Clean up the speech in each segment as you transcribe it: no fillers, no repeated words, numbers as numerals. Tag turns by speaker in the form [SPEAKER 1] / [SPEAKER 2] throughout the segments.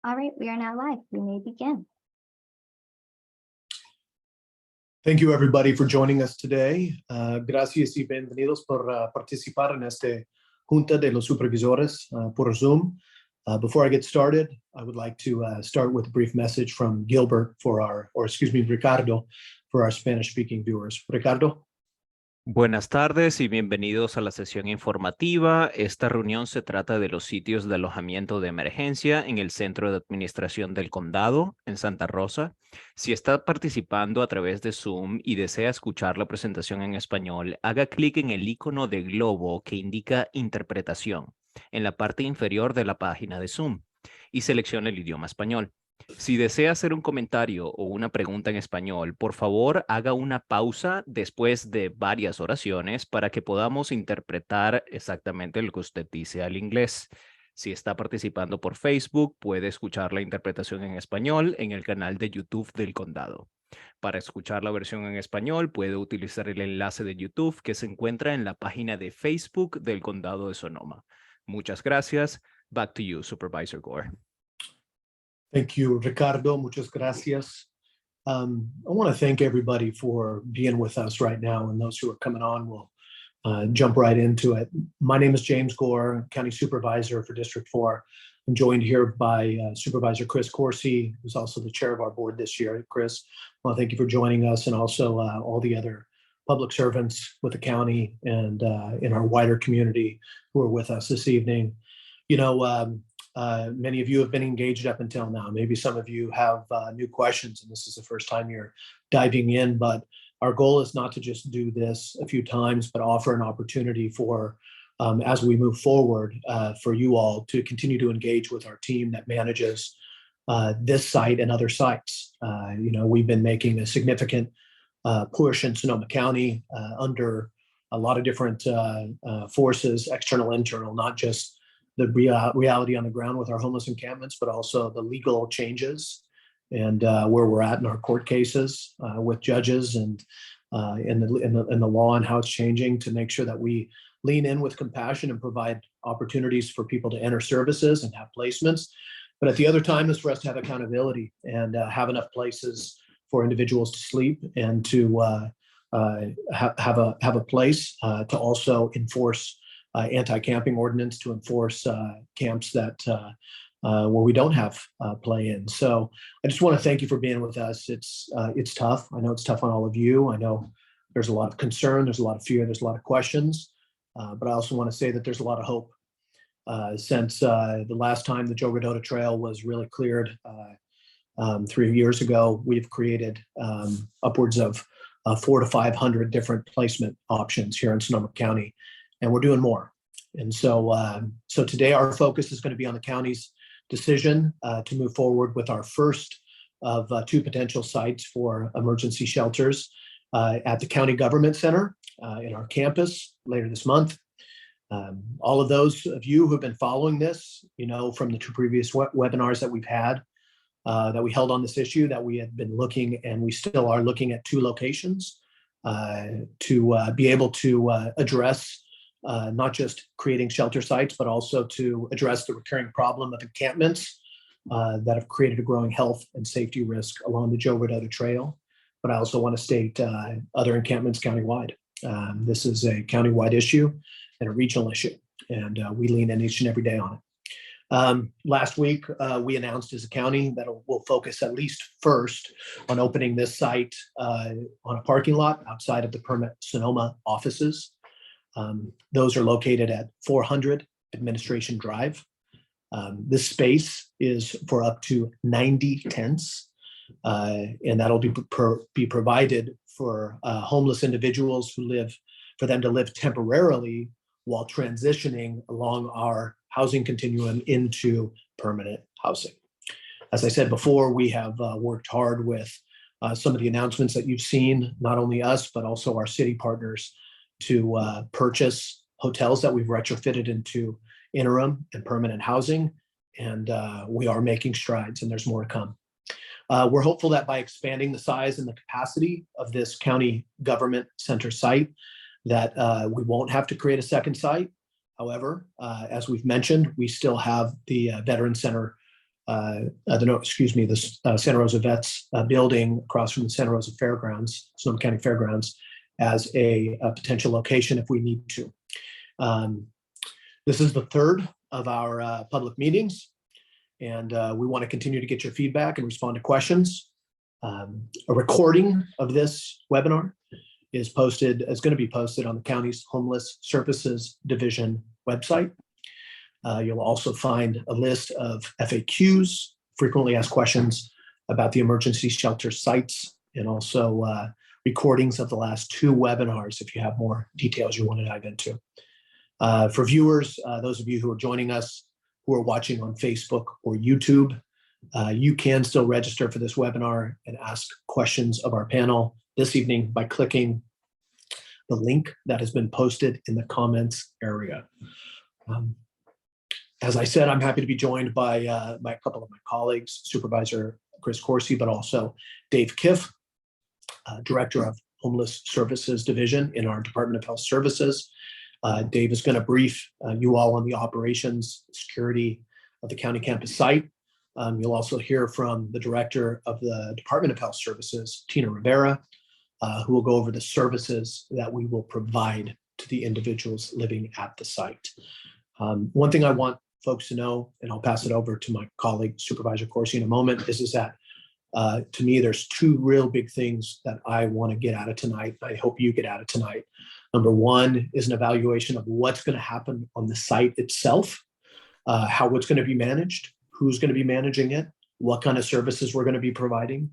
[SPEAKER 1] All right, we are now live. We may begin.
[SPEAKER 2] Thank you, everybody, for joining us today. Gracias y bienvenidos por participar en esta Junta de los Supervisores por Zoom. Before I get started, I would like to start with a brief message from Gilbert Ricardo, for our Spanish-speaking viewers. Ricardo.
[SPEAKER 3] Buenas tardes y bienvenidos a la sesión informativa. Esta reunión se trata de los sitios de alojamiento de emergencia en el Centro de Administración del Condado, en Santa Rosa. Si está participando a través de Zoom y desea escuchar la presentación en español, haga clic en el icono de globo que indica Interpretación en la parte inferior de la página de Zoom y seleccione el idioma español. Si desea hacer un comentario o una pregunta en español, por favor, haga una pausa después de varias oraciones para que podamos interpretar exactamente lo que usted dice al inglés. Si está participando por Facebook, puede escuchar la interpretación en español en el canal de YouTube del condado. Para escuchar la versión en español, puede utilizar el enlace de YouTube que se encuentra en la página de Facebook del condado de Sonoma. Muchas gracias. Back to you, Supervisor Gore.
[SPEAKER 2] Thank you, Ricardo. Muchas gracias. I want to thank everybody for being with us right now, and those who are coming on will jump right into it. My name is James Gore, County Supervisor for District 4. I'm joined here by Supervisor Chris Corsi, who's also the chair of our board this year. Chris, well, thank you for joining us, and also all the other public servants with the county and in our wider community who are with us this evening. You know, many of you have been engaged up until now. Maybe some of you have new questions, and this is the first time you're diving in, but our goal is not to just do this a few times, but offer an opportunity for, as we move forward, for you all to continue to engage with our team that manages this site and other sites. You know, we've been making a significant push in Sonoma County under a lot of different forces, external, internal, not just the reality on the ground with our homeless encampments, but also the legal changes and where we're at in our court cases with judges and in the law and how it's changing, to make sure that we lean in with compassion and provide opportunities for people to enter services and have placements. But at the other time is for us to have accountability and have enough places for individuals to sleep and to have a place to also enforce anti-camping ordinance, to enforce camps that where we don't have play in. So I just want to thank you for being with us. It's tough. I know it's tough on all of you. I know there's a lot of concern, there's a lot of fear, there's a lot of questions, but I also want to say that there's a lot of hope. Since the last time the Joe Rodota Trail was really cleared 3 years ago, we've created upwards of 400 to 500 different placement options here in Sonoma County. And we're doing more. And so today our focus is going to be on the county's decision to move forward with our first of 2 potential sites for emergency shelters at the County Government Center in our campus later this month. All of those of you who have been following this, you know, from the 2 previous webinars that we've had, that we held on this issue, that we had been looking, and we still are looking at 2 locations to be able to address not just creating shelter sites, but also to address the recurring problem of encampments that have created a growing health and safety risk along the Joe Rodota Trail. But I also want to state other encampments countywide. This is a countywide issue and a regional issue, and we lean in each and every day on it. Last week, we announced as a county that we'll focus at least first on opening this site on a parking lot outside of the Permit Sonoma offices. Those are located at 400 Administration Drive. This space is for up to 90 tents, and that'll be provided for homeless individuals for them to live temporarily while transitioning along our housing continuum into permanent housing. As I said before, we have worked hard with some of the announcements that you've seen, not only us, but also our city partners, to purchase hotels that we've retrofitted into interim and permanent housing. And we are making strides, and there's more to come. We're hopeful that by expanding the size and the capacity of this county government center site, that we won't have to create a second site. However, as we've mentioned, we still have the Veteran Center the Santa Rosa Vets building across from the Santa Rosa Fairgrounds, Sonoma County Fairgrounds, as a potential location if we need to. This is the third of our public meetings, and we want to continue to get your feedback and respond to questions. A recording of this webinar is going to be posted on the county's Homeless Services Division website. You'll also find a list of FAQs, frequently asked questions about the emergency shelter sites, and also recordings of the last 2 webinars if you have more details you want to dive into. For viewers, those of you who are joining us, who are watching on Facebook or YouTube, you can still register for this webinar and ask questions of our panel this evening by clicking the link that has been posted in the comments area. As I said, I'm happy to be joined by a couple of my colleagues, Supervisor Chris Corsi, but also Dave Kiff, Director of Homeless Services Division in our Department of Health Services. Dave is going to brief you all on the operations security of the county campus site. You'll also hear from the Director of the Department of Health Services, Tina Rivera, who will go over the services that we will provide to the individuals living at the site. One thing I want folks to know, and I'll pass it over to my colleague, Supervisor Corsi, in a moment, is that to me, there's 2 real big things that I want to get out of tonight. I hope you get out of tonight. Number 1 is an evaluation of what's going to happen on the site itself, how it's going to be managed, who's going to be managing it, what kind of services we're going to be providing,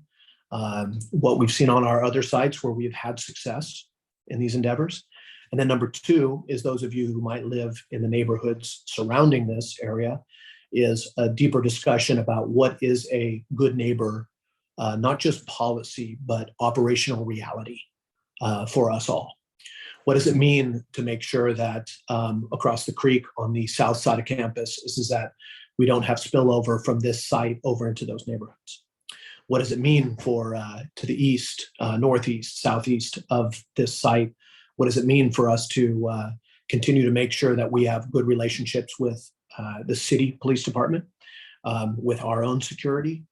[SPEAKER 2] what we've seen on our other sites where we've had success in these endeavors. And then number 2 is those of you who might live in the neighborhoods surrounding this area, is a deeper discussion about what is a good neighbor, not just policy, but operational reality for us all. What does it mean to make sure that across the creek on the south side of campus is that we don't have spillover from this site over into those neighborhoods? What does it mean for to the east, northeast, southeast of this site? What does it mean for us to continue to make sure that we have good relationships with the city police department, with our own security,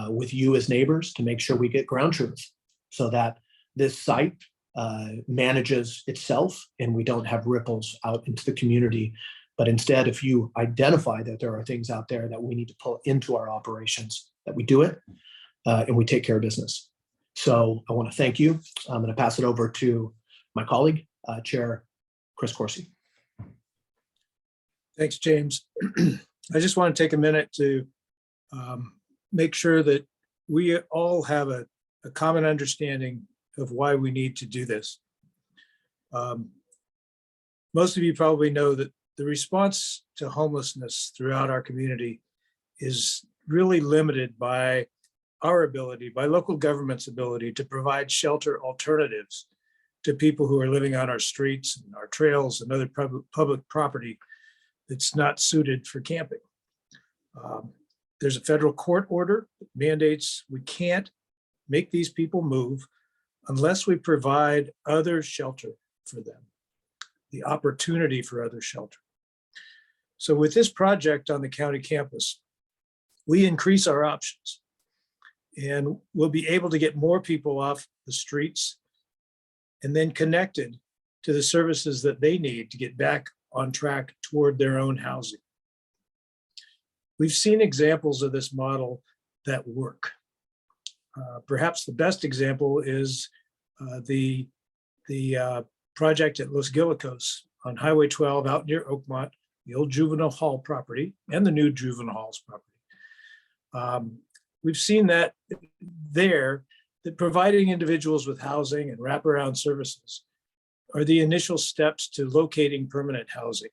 [SPEAKER 2] with you as neighbors, to make sure we get ground truth so that this site manages itself and we don't have ripples out into the community. But instead, if you identify that there are things out there that we need to pull into our operations, that we do it and we take care of business. So I want to thank you. I'm going to pass it over to my colleague, Chair Chris Corsi.
[SPEAKER 4] Thanks, James. I just want to take a minute to make sure that we all have a common understanding of why we need to do this. Most of you probably know that the response to homelessness throughout our community is really limited by our ability, by local government's ability to provide shelter alternatives to people who are living on our streets and our trails and other public property that's not suited for camping. There's a federal court order that mandates we can't make these people move unless we provide other shelter for them, the opportunity for other shelter. So with this project on the county campus, we increase our options and we'll be able to get more people off the streets and then connected to the services that they need to get back on track toward their own housing. We've seen examples of this model that work. Perhaps the best example is the project at Los Guilicos on Highway 12 out near Oakmont, the old juvenile hall property and the new juvenile halls property. We've seen that there, that providing individuals with housing and wraparound services are the initial steps to locating permanent housing.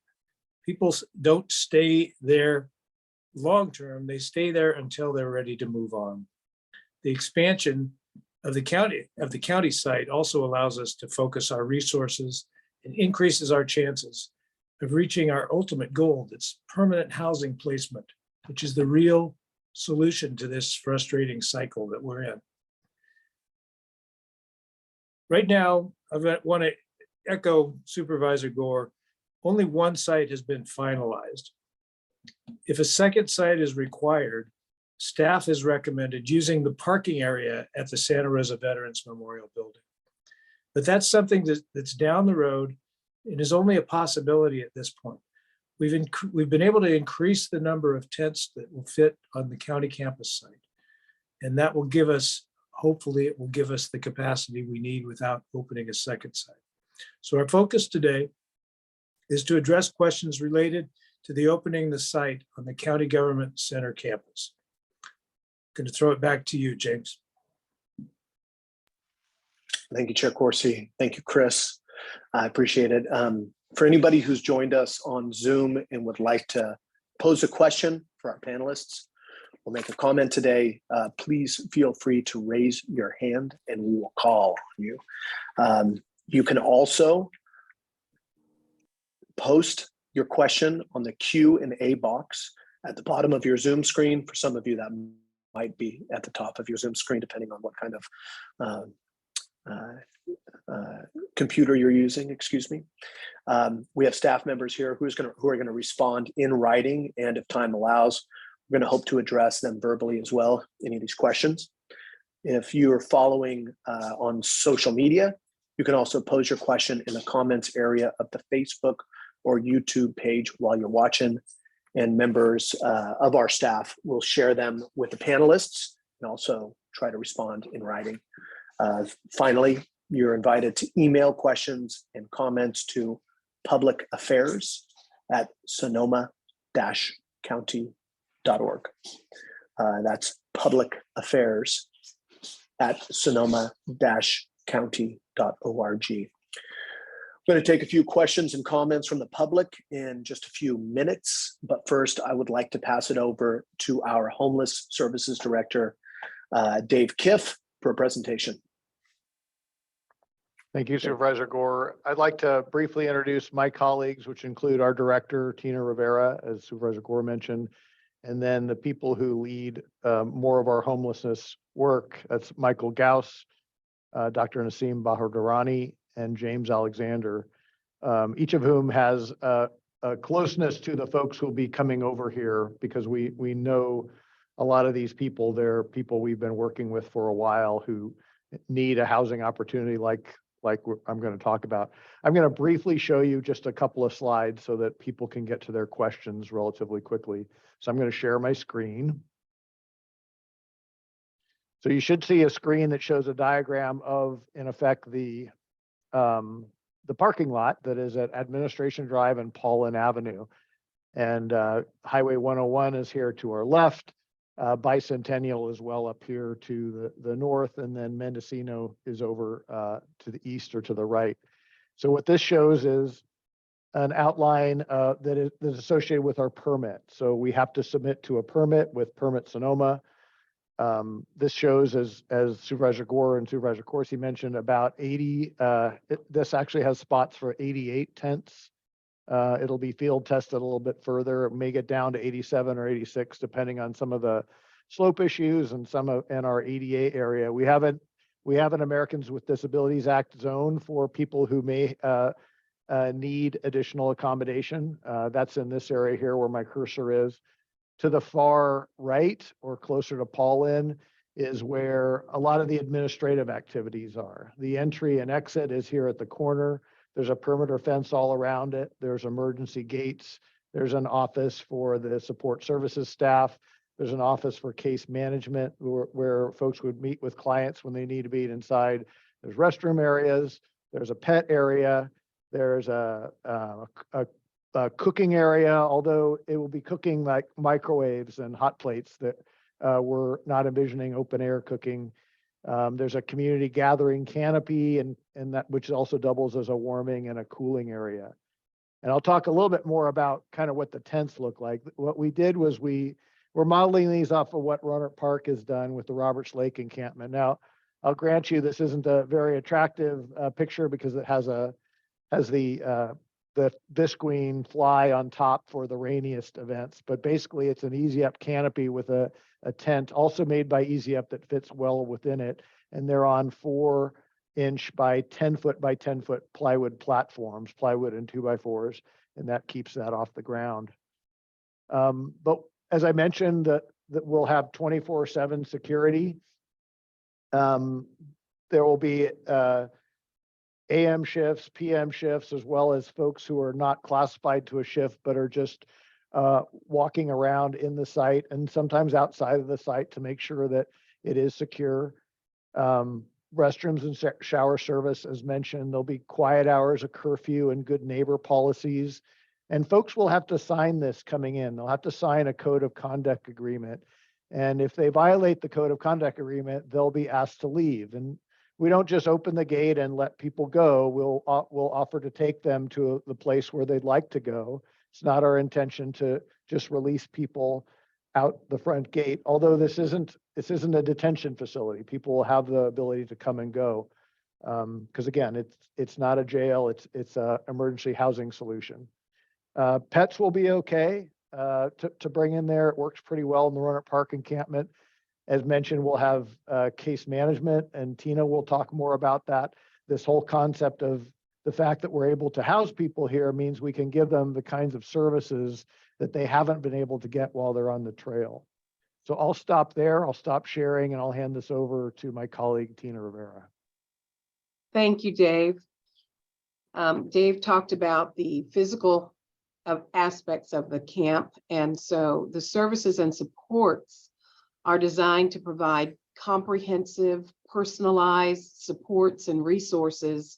[SPEAKER 4] People don't stay there long-term, they stay there until they're ready to move on. The expansion of the county site also allows us to focus our resources and increases our chances of reaching our ultimate goal, that's permanent housing placement, which is the real solution to this frustrating cycle that we're in. Right now, I want to echo Supervisor Gore, only one site has been finalized. If a second site is required, staff has recommended using the parking area at the Santa Rosa Veterans Memorial Building. But that's something that's down the road and is only a possibility at this point. We've been able to increase the number of tents that will fit on the county campus site. And that will give us, hopefully it will give us the capacity we need without opening a second site. So our focus today is to address questions related to the opening the site on the County Government Center campus. Going to throw it back to you, James.
[SPEAKER 2] Thank you, Chair Corsi. Thank you, Chris. I appreciate it. For anybody who's joined us on Zoom and would like to pose a question for our panelists or make a comment today, please feel free to raise your hand and we will call on you. You can also post your question on the Q&A box at the bottom of your Zoom screen. For some of you, that might be at the top of your Zoom screen, depending on what kind of computer you're using, excuse me. We have staff members here who are going to respond in writing, and if time allows, we're going to hope to address them verbally as well, any of these questions. If you are following on social media, you can also pose your question in the comments area of the Facebook or YouTube page while you're watching, and members of our staff will share them with the panelists and also try to respond in writing. Finally, you're invited to email questions and comments to publicaffairs@sonoma-county.org. That's publicaffairs@sonoma-county.org. I'm going to take a few questions and comments from the public in just a few minutes, but first I would like to pass it over to our Homeless Services Director, Dave Kiff, for a presentation.
[SPEAKER 5] Thank you, Supervisor Gore. I'd like to briefly introduce my colleagues, which include our director, Tina Rivera, as Supervisor Gore mentioned, and then the people who lead more of our homelessness work. That's Michael Gauss, Dr. Naseem Bahadurani, and James Alexander, each of whom has a closeness to the folks who will be coming over here, because we know a lot of these people. They're people we've been working with for a while who need a housing opportunity like I'm going to talk about. I'm going to briefly show you just a couple of slides so that people can get to their questions relatively quickly. So I'm going to share my screen. So you should see a screen that shows a diagram of, in effect, the parking lot that is at Administration Drive and Paulin Avenue. And Highway 101 is here to our left. Bicentennial is well up here to the north, and then Mendocino is over to the east or to the right. So what this shows is an outline that is associated with our permit. So we have to submit to a permit with Permit Sonoma. This shows, as Supervisor Gore and Supervisor Corsi mentioned, about 80. This actually has spots for 88 tents. It'll be field tested a little bit further. It may get down to 87 or 86, depending on some of the slope issues and in our ADA area. We have an Americans with Disabilities Act zone for people who may need additional accommodation. That's in this area here where my cursor is. To the far right, or closer to Paulin, is where a lot of the administrative activities are. The entry and exit is here at the corner. There's a perimeter fence all around it. There's emergency gates. There's an office for the support services staff. There's an office for case management where folks would meet with clients when they need to be inside. There's restroom areas. There's a pet area. There's a cooking area, although it will be cooking like microwaves and hot plates that we're not envisioning open air cooking. There's a community gathering canopy and that which also doubles as a warming and a cooling area. And I'll talk a little bit more about kind of what the tents look like. What we did was we're modeling these off of what Rohnert Park has done with the Roberts Lake encampment. Now, I'll grant you this isn't a very attractive picture because it has the visqueen fly on top for the rainiest events, but basically it's an Easy Up canopy with a tent also made by Easy Up that fits well within it. And they're on 4-inch by 10-foot by 10-foot plywood platforms, plywood and 2x4s, and that keeps that off the ground. But as I mentioned, that will have 24/7 security. There will be AM shifts, PM shifts, as well as folks who are not classified to a shift, but are just walking around in the site and sometimes outside of the site to make sure that it is secure. Restrooms and shower service, as mentioned, there'll be quiet hours, a curfew, and good neighbor policies. And folks will have to sign this coming in. They'll have to sign a code of conduct agreement. And if they violate the code of conduct agreement, they'll be asked to leave. And we don't just open the gate and let people go. We'll offer to take them to the place where they'd like to go. It's not our intention to just release people out the front gate, although this isn't a detention facility. People will have the ability to come and go. Because again, it's not a jail, it's a emergency housing solution. Pets will be okay to bring in there. It works pretty well in the Roanoke Park encampment. As mentioned, we'll have case management, and Tina will talk more about that. This whole concept of the fact that we're able to house people here means we can give them the kinds of services that they haven't been able to get while they're on the trail. So I'll stop there. I'll stop sharing, and I'll hand this over to my colleague, Tina Rivera.
[SPEAKER 6] Thank you, Dave. Dave talked about the physical aspects of the camp. And so the services and supports are designed to provide comprehensive, personalized supports and resources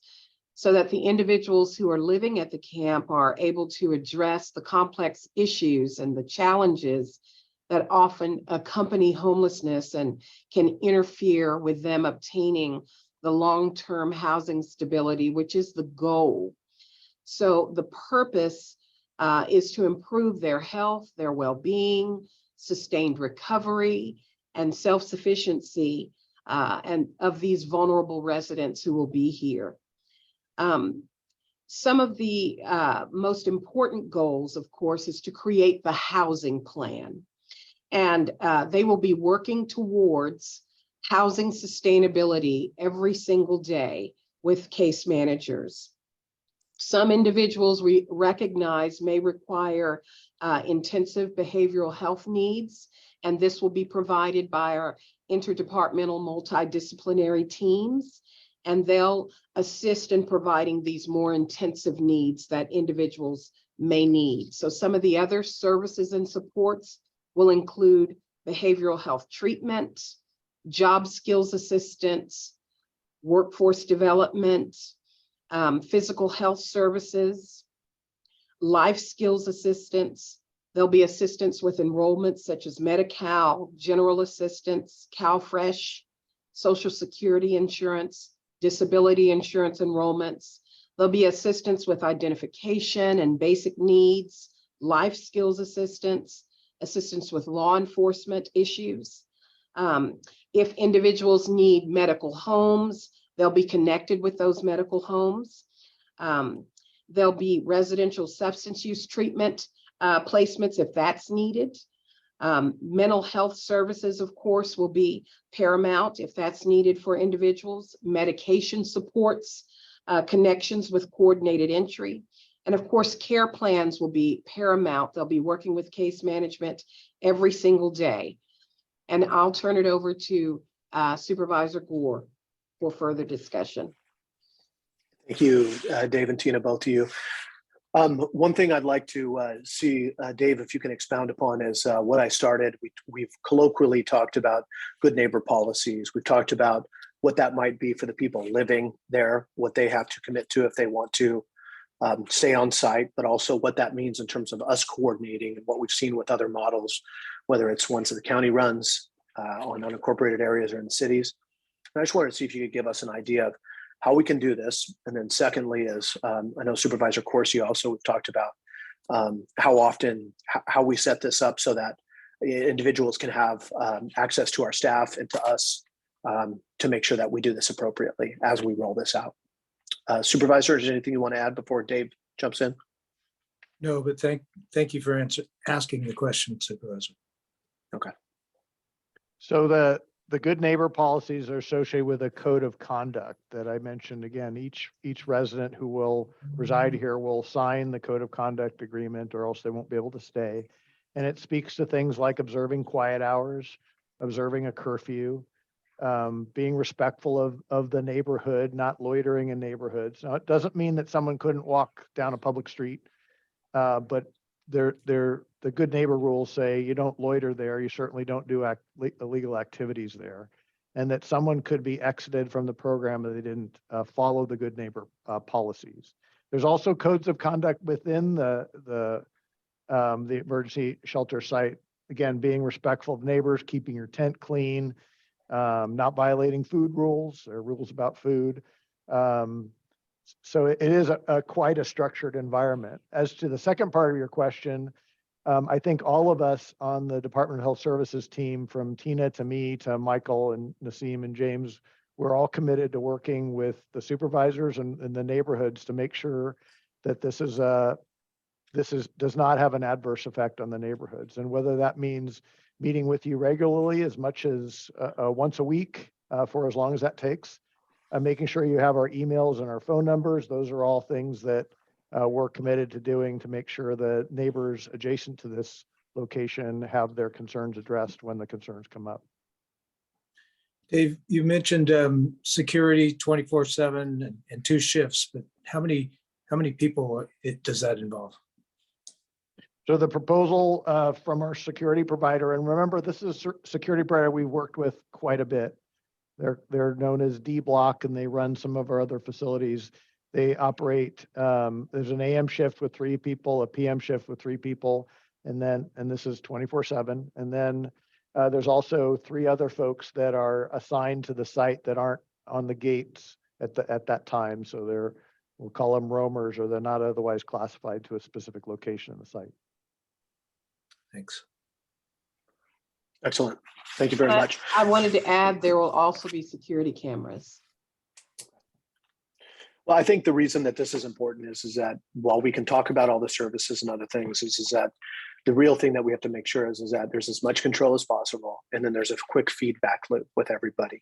[SPEAKER 6] so that the individuals who are living at the camp are able to address the complex issues and the challenges that often accompany homelessness and can interfere with them obtaining the long-term housing stability, which is the goal. So the purpose is to improve their health, their well-being, sustained recovery, and self-sufficiency and of these vulnerable residents who will be here. Some of the most important goals, of course, is to create the housing plan. And they will be working towards housing sustainability every single day with case managers. Some individuals we recognize may require intensive behavioral health needs, and this will be provided by our interdepartmental multidisciplinary teams, and they'll assist in providing these more intensive needs that individuals may need. So some of the other services and supports will include behavioral health treatment, job skills assistance, workforce development, physical health services, life skills assistance. There'll be assistance with enrollments such as Medi-Cal, general assistance, CalFresh, Social Security insurance, disability insurance enrollments. There'll be assistance with identification and basic needs, life skills assistance, assistance with law enforcement issues. If individuals need medical homes, they'll be connected with those medical homes. There'll be residential substance use treatment placements if that's needed. Mental health services, of course, will be paramount if that's needed for individuals. Medication supports, connections with coordinated entry. And of course, care plans will be paramount. They'll be working with case management every single day. And I'll turn it over to Supervisor Gore for further discussion.
[SPEAKER 2] Thank you, Dave and Tina, both of you. One thing I'd like to see, Dave, if you can expound upon is what I started. We've colloquially talked about good neighbor policies. We've talked about what that might be for the people living there, what they have to commit to if they want to stay on site, but also what that means in terms of us coordinating and what we've seen with other models, whether it's ones that the county runs on unincorporated areas or in cities. And I just wanted to see if you could give us an idea of how we can do this. And then secondly is, I know Supervisor Corsi also we've talked about how we set this up so that individuals can have access to our staff and to us to make sure that we do this appropriately as we roll this out. Supervisor, is there anything you want to add before Dave jumps in?
[SPEAKER 4] No, but thank you for asking the question, Supervisor.
[SPEAKER 2] Okay.
[SPEAKER 5] So the good neighbor policies are associated with a code of conduct that I mentioned. Again, each resident who will reside here will sign the code of conduct agreement, or else they won't be able to stay. And it speaks to things like observing quiet hours, observing a curfew, being respectful of the neighborhood, not loitering in neighborhoods. Now, it doesn't mean that someone couldn't walk down a public street, but the good neighbor rules say you don't loiter there. You certainly don't do illegal activities there, and that someone could be exited from the program if they didn't follow the good neighbor policies. There's also codes of conduct within the emergency shelter site. Again, being respectful of neighbors, keeping your tent clean, not violating food rules or rules about food. So it is quite a structured environment. As to the second part of your question, I think all of us on the Department of Health Services team, from Tina to me to Michael and Nasim and James, we're all committed to working with the supervisors and the neighborhoods to make sure that this does not have an adverse effect on the neighborhoods. And whether that means meeting with you regularly, as much as once a week, for as long as that takes, making sure you have our emails and our phone numbers. Those are all things that we're committed to doing to make sure the neighbors adjacent to this location have their concerns addressed when the concerns come up.
[SPEAKER 4] Dave, you mentioned security 24/7 and 2 shifts, but how many people does that involve?
[SPEAKER 5] So the proposal from our security provider, and remember, this is a security provider we worked with quite a bit. They're known as D Block, and they run some of our other facilities. They operate, there's an AM shift with 3 people, a PM shift with 3 people, and this is 24/7. And then there's also 3 other folks that are assigned to the site that aren't on the gates at that time. So we'll call them roamers, or they're not otherwise classified to a specific location in the site.
[SPEAKER 4] Thanks.
[SPEAKER 2] Excellent. Thank you very much.
[SPEAKER 6] I wanted to add, there will also be security cameras.
[SPEAKER 2] Well, I think the reason that this is important is that while we can talk about all the services and other things, is that the real thing that we have to make sure is that there's as much control as possible, and then there's a quick feedback loop with everybody.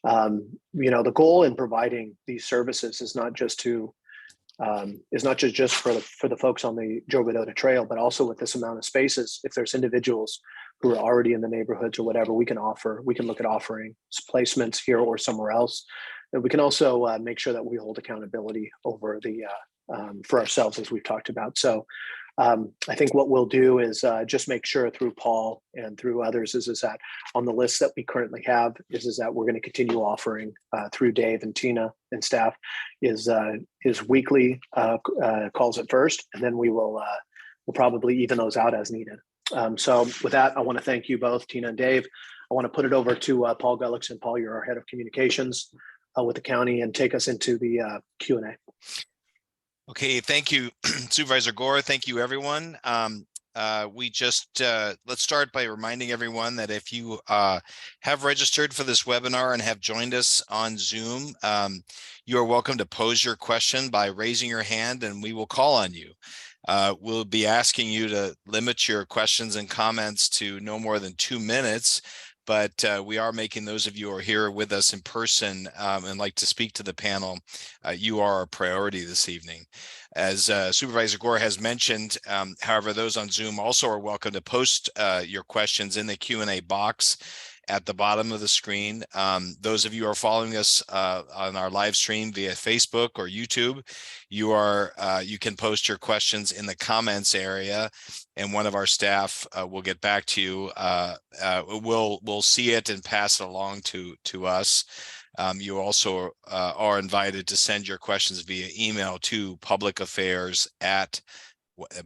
[SPEAKER 2] The goal in providing these services is not just for the folks on the Joe Bidota Trail, but also with this amount of spaces. If there's individuals who are already in the neighborhoods or whatever, we can look at offering placements here or somewhere else. And we can also make sure that we hold accountability over for ourselves, as we've talked about. So I think what we'll do is just make sure through Paul and through others is that on the list that we currently have is that we're going to continue offering through Dave and Tina and staff is weekly calls at first, and then we'll probably even those out as needed. So with that, I want to thank you both, Tina and Dave. I want to put it over to Paul Gullickson. Paul, you're our head of communications with the county, and take us into the Q&A.
[SPEAKER 7] Okay, thank you, Supervisor Gore. Thank you, everyone. Let's start by reminding everyone that if you have registered for this webinar and have joined us on Zoom, you are welcome to pose your question by raising your hand, and we will call on you. We'll be asking you to limit your questions and comments to no more than 2 minutes, but we are making those of you who are here with us in person and like to speak to the panel, you are a priority this evening. As Supervisor Gore has mentioned, however, those on Zoom also are welcome to post your questions in the Q&A box at the bottom of the screen. Those of you who are following us on our live stream via Facebook or YouTube, you can post your questions in the comments area, and one of our staff will get back to you. We'll see it and pass it along to us. You also are invited to send your questions via email to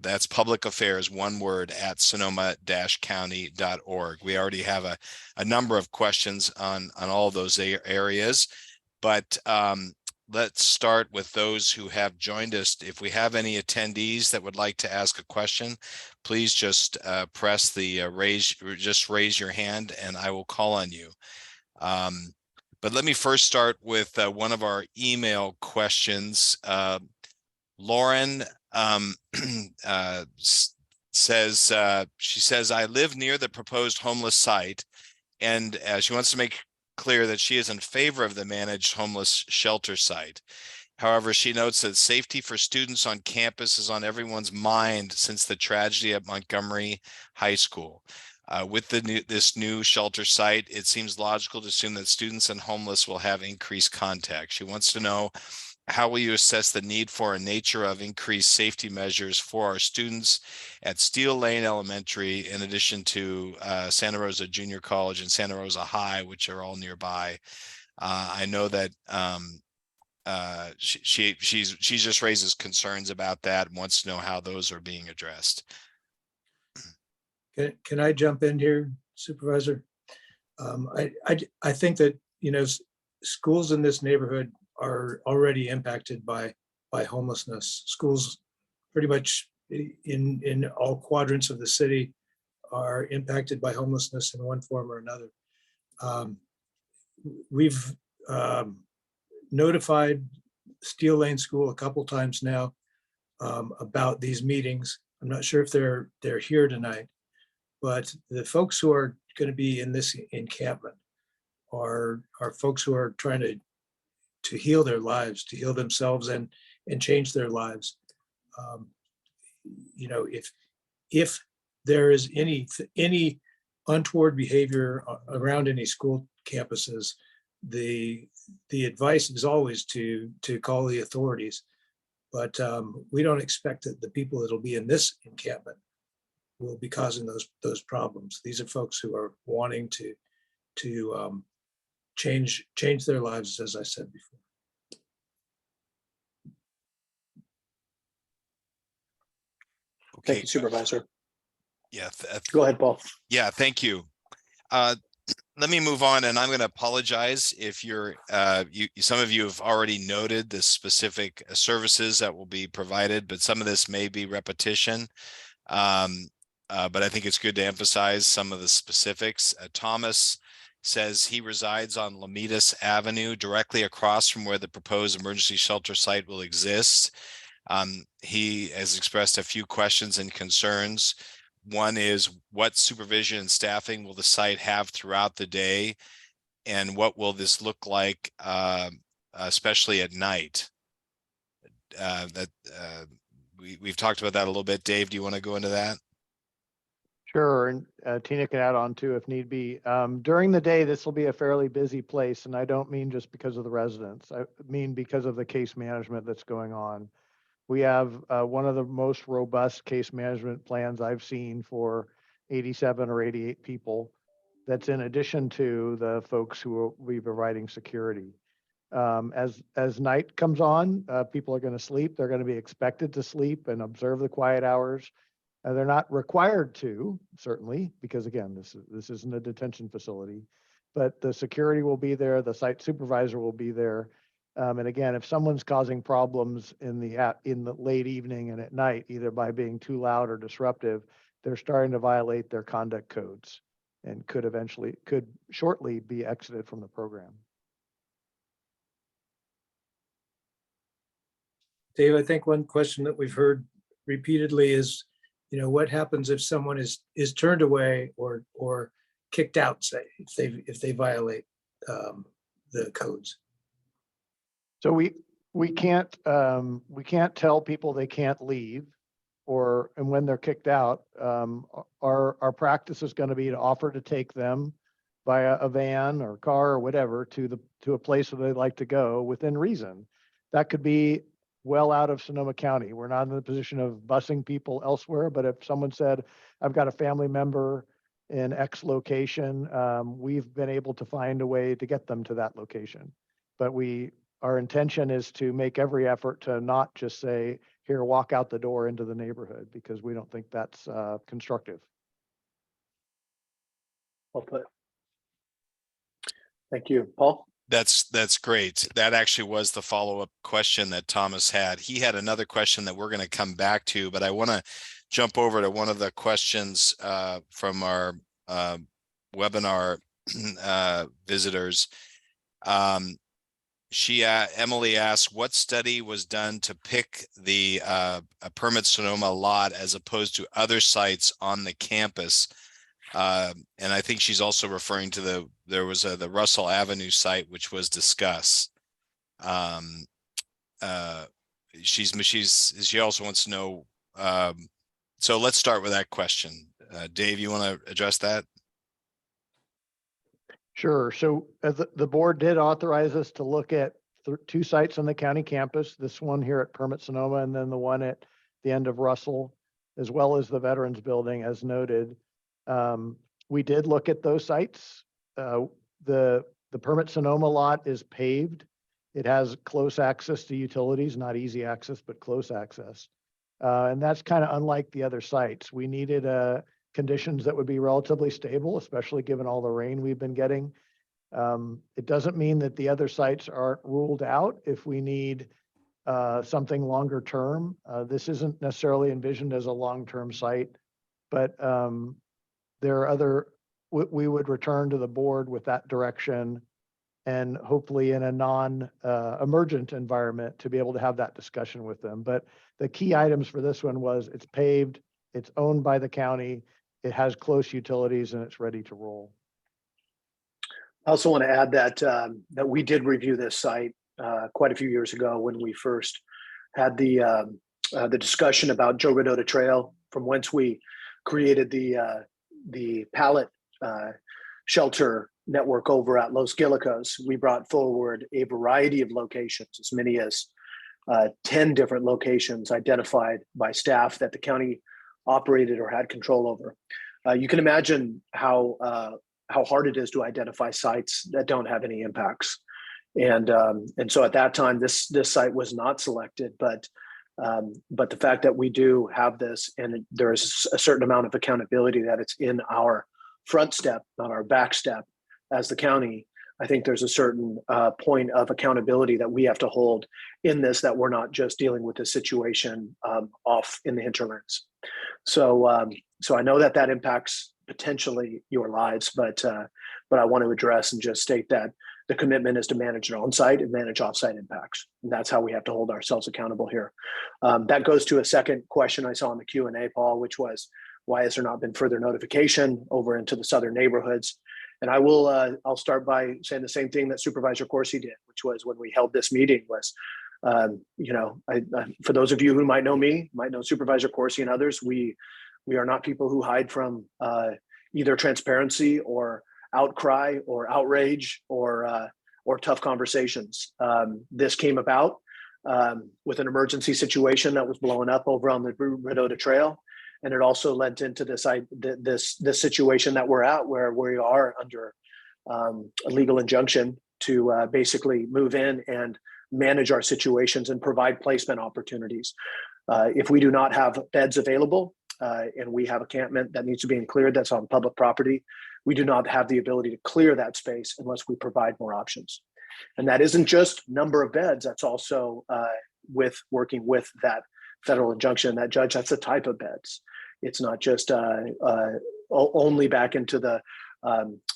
[SPEAKER 7] that's public affairs, one word, at sonoma-county.org. We already have a number of questions on all those areas, but let's start with those who have joined us. If we have any attendees that would like to ask a question, please just press the raise your hand, and I will call on you. But let me first start with one of our email questions. Lauren says, I live near the proposed homeless site, and she wants to make clear that she is in favor of the managed homeless shelter site. However, she notes that safety for students on campus is on everyone's mind since the tragedy at Montgomery High School. With this new shelter site, it seems logical to assume that students and homeless will have increased contact. She wants to know, how will you assess the need for and nature of increased safety measures for our students at Steel Lane Elementary, in addition to Santa Rosa Junior College and Santa Rosa High, which are all nearby? I know that she just raises concerns about that and wants to know how those are being addressed.
[SPEAKER 4] Can I jump in here, Supervisor? I think that, schools in this neighborhood are already impacted by homelessness. Schools pretty much in all quadrants of the city are impacted by homelessness in one form or another. We've notified Steel Lane School a couple times now about these meetings. I'm not sure if they're here tonight, but the folks who are going to be in this encampment are folks who are trying to heal their lives, to heal themselves and change their lives. If there is any untoward behavior around any school campuses, the advice is always to call the authorities. But we don't expect that the people that'll be in this encampment will be causing those problems. These are folks who are wanting to change their lives, as I said before.
[SPEAKER 7] Okay.
[SPEAKER 2] Thank you, Supervisor.
[SPEAKER 7] Yeah.
[SPEAKER 2] Go ahead, Paul.
[SPEAKER 7] Yeah, thank you. Let me move on, and I'm going to apologize if some of you have already noted the specific services that will be provided, but some of this may be repetition. But I think it's good to emphasize some of the specifics. Thomas says he resides on Lomitas Avenue, directly across from where the proposed emergency shelter site will exist. He has expressed a few questions and concerns. One is, what supervision and staffing will the site have throughout the day? And what will this look like, especially at night? We've talked about that a little bit. Dave, do you want to go into that?
[SPEAKER 5] Sure, and Tina can add on too if need be. During the day, this will be a fairly busy place, and I don't mean just because of the residents. I mean because of the case management that's going on. We have one of the most robust case management plans I've seen for 87 or 88 people. That's in addition to the folks who will be providing security. As night comes on, people are going to sleep. They're going to be expected to sleep and observe the quiet hours. They're not required to, certainly, because again, this isn't a detention facility, but the security will be there. The site supervisor will be there. And again, if someone's causing problems in the late evening and at night, either by being too loud or disruptive, they're starting to violate their conduct codes and could shortly be exited from the program.
[SPEAKER 4] Dave, I think one question that we've heard repeatedly is, what happens if someone is turned away or kicked out, say, if they violate the codes?
[SPEAKER 5] So we can't tell people they can't leave, and when they're kicked out, our practice is going to be to offer to take them via a van or car or whatever to a place where they'd like to go within reason. That could be well out of Sonoma County. We're not in the position of busing people elsewhere, but if someone said, I've got a family member in X location, we've been able to find a way to get them to that location. But our intention is to make every effort to not just say, here, walk out the door into the neighborhood, because we don't think that's constructive.
[SPEAKER 2] Well put. Thank you, Paul.
[SPEAKER 7] That's great. That actually was the follow-up question that Thomas had. He had another question that we're going to come back to, but I want to jump over to one of the questions from our webinar visitors. Emily asked, what study was done to pick the Permit Sonoma lot as opposed to other sites on the campus? And I think she's also referring to the Russell Avenue site, which was discussed. she also wants to know, so let's start with that question. Dave, you want to address that?
[SPEAKER 5] Sure. So the board did authorize us to look at two sites on the county campus, this one here at Permit Sonoma, and then the one at the end of Russell, as well as the Veterans Building, as noted. We did look at those sites. The Permit Sonoma lot is paved. It has close access to utilities, not easy access, but close access. And that's kind of unlike the other sites. We needed conditions that would be relatively stable, especially given all the rain we've been getting. It doesn't mean that the other sites aren't ruled out if we need something longer term. This isn't necessarily envisioned as a long-term site, but there are other, we would return to the board with that direction and hopefully in a non-emergent environment to be able to have that discussion with them. But the key items for this one was it's paved, it's owned by the county, it has close utilities, and it's ready to roll.
[SPEAKER 2] I also want to add that that we did review this site quite a few years ago when we first had the discussion about Joe Rodota Trail, from whence we created the pallet shelter network over at Los Gilicos. We brought forward a variety of locations, as many as 10 different locations identified by staff that the county operated or had control over. You can imagine how hard it is to identify sites that don't have any impacts. And so at that time, this site was not selected, but the fact that we do have this, and there is a certain amount of accountability that it's in our front step, not our back step as the county, I think there's a certain point of accountability that we have to hold in this, that we're not just dealing with the situation off in the hinterlands. So I know that impacts potentially your lives, but I want to address and just state that the commitment is to manage it on-site and manage off-site impacts. And that's how we have to hold ourselves accountable here. That goes to a second question I saw in the Q&A, Paul, which was, why has there not been further notification over into the southern neighborhoods? And I'll start by saying the same thing that Supervisor Corsi did, which was when we held this meeting was, for those of you who might know me, might know Supervisor Corsi and others, we are not people who hide from either transparency or outcry or outrage or tough conversations. This came about with an emergency situation that was blowing up over on the Rodota Trail. And it also led into this situation that we're at, where we are under a legal injunction to basically move in and manage our situations and provide placement opportunities. If we do not have beds available and we have a campment that needs to be cleared that's on public property, we do not have the ability to clear that space unless we provide more options. And that isn't just number of beds, that's also with working with that federal injunction, that judge, that's the type of beds. It's not just only back into the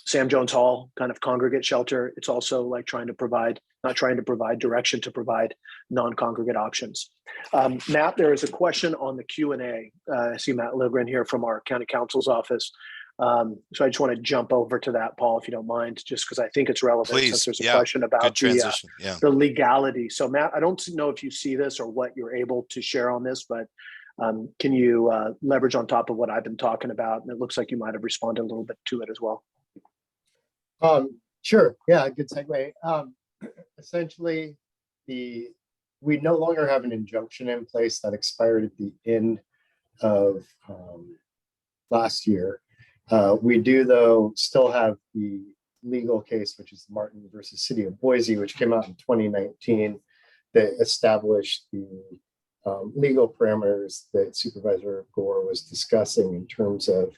[SPEAKER 2] Sam Jones Hall kind of congregate shelter. It's also like not trying to provide direction, to provide non-congregate options. Matt, there is a question on the Q&A. I see Matt Lilgren here from our county counsel's office. So I just want to jump over to that, Paul, if you don't mind, just because I think it's relevant.
[SPEAKER 7] Please.
[SPEAKER 2] Since there's a question about the legality. So Matt, I don't know if you see this or what you're able to share on this, but can you leverage on top of what I've been talking about? And it looks like you might have responded a little bit to it as well.
[SPEAKER 8] Sure. Yeah, good segue. Essentially, we no longer have an injunction in place that expired at the end of last year. We do, though, still have the legal case, which is Martin versus City of Boise, which came out in 2019, that established the legal parameters that Supervisor Gore was discussing in terms of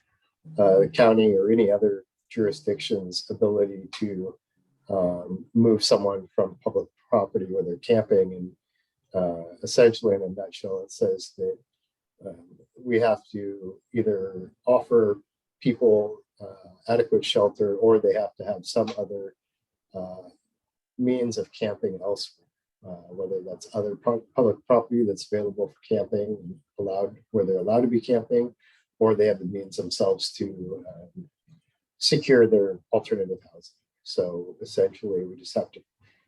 [SPEAKER 8] the county or any other jurisdiction's ability to move someone from public property where they're camping. And essentially, in a nutshell, it says that we have to either offer people adequate shelter, or they have to have some other means of camping elsewhere, whether that's other public property that's available for camping, where they're allowed to be camping, or they have the means themselves to secure their alternative housing. So essentially, we just have to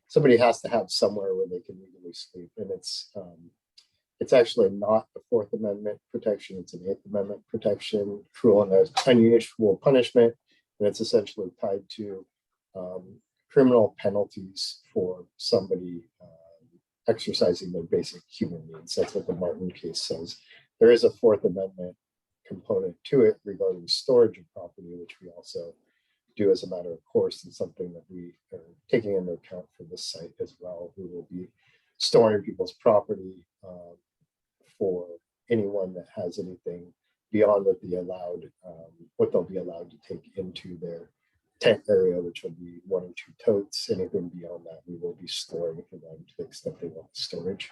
[SPEAKER 8] somebody has to have somewhere where they can legally sleep, and it's actually not a Fourth Amendment protection, it's an Eighth Amendment protection, cruel and unusual punishment, and it's essentially tied to criminal penalties for somebody exercising their basic human needs. That's what the Martin case says. There is a Fourth Amendment component to it regarding storage of property, which we also do as a matter of course, and something that we are taking into account for this site as well. We will be storing people's property for anyone that has anything beyond what they'll be allowed to take into their tent area, which will be 1 or 2 totes. Anything beyond that, we will be storing for them to the extent they want storage.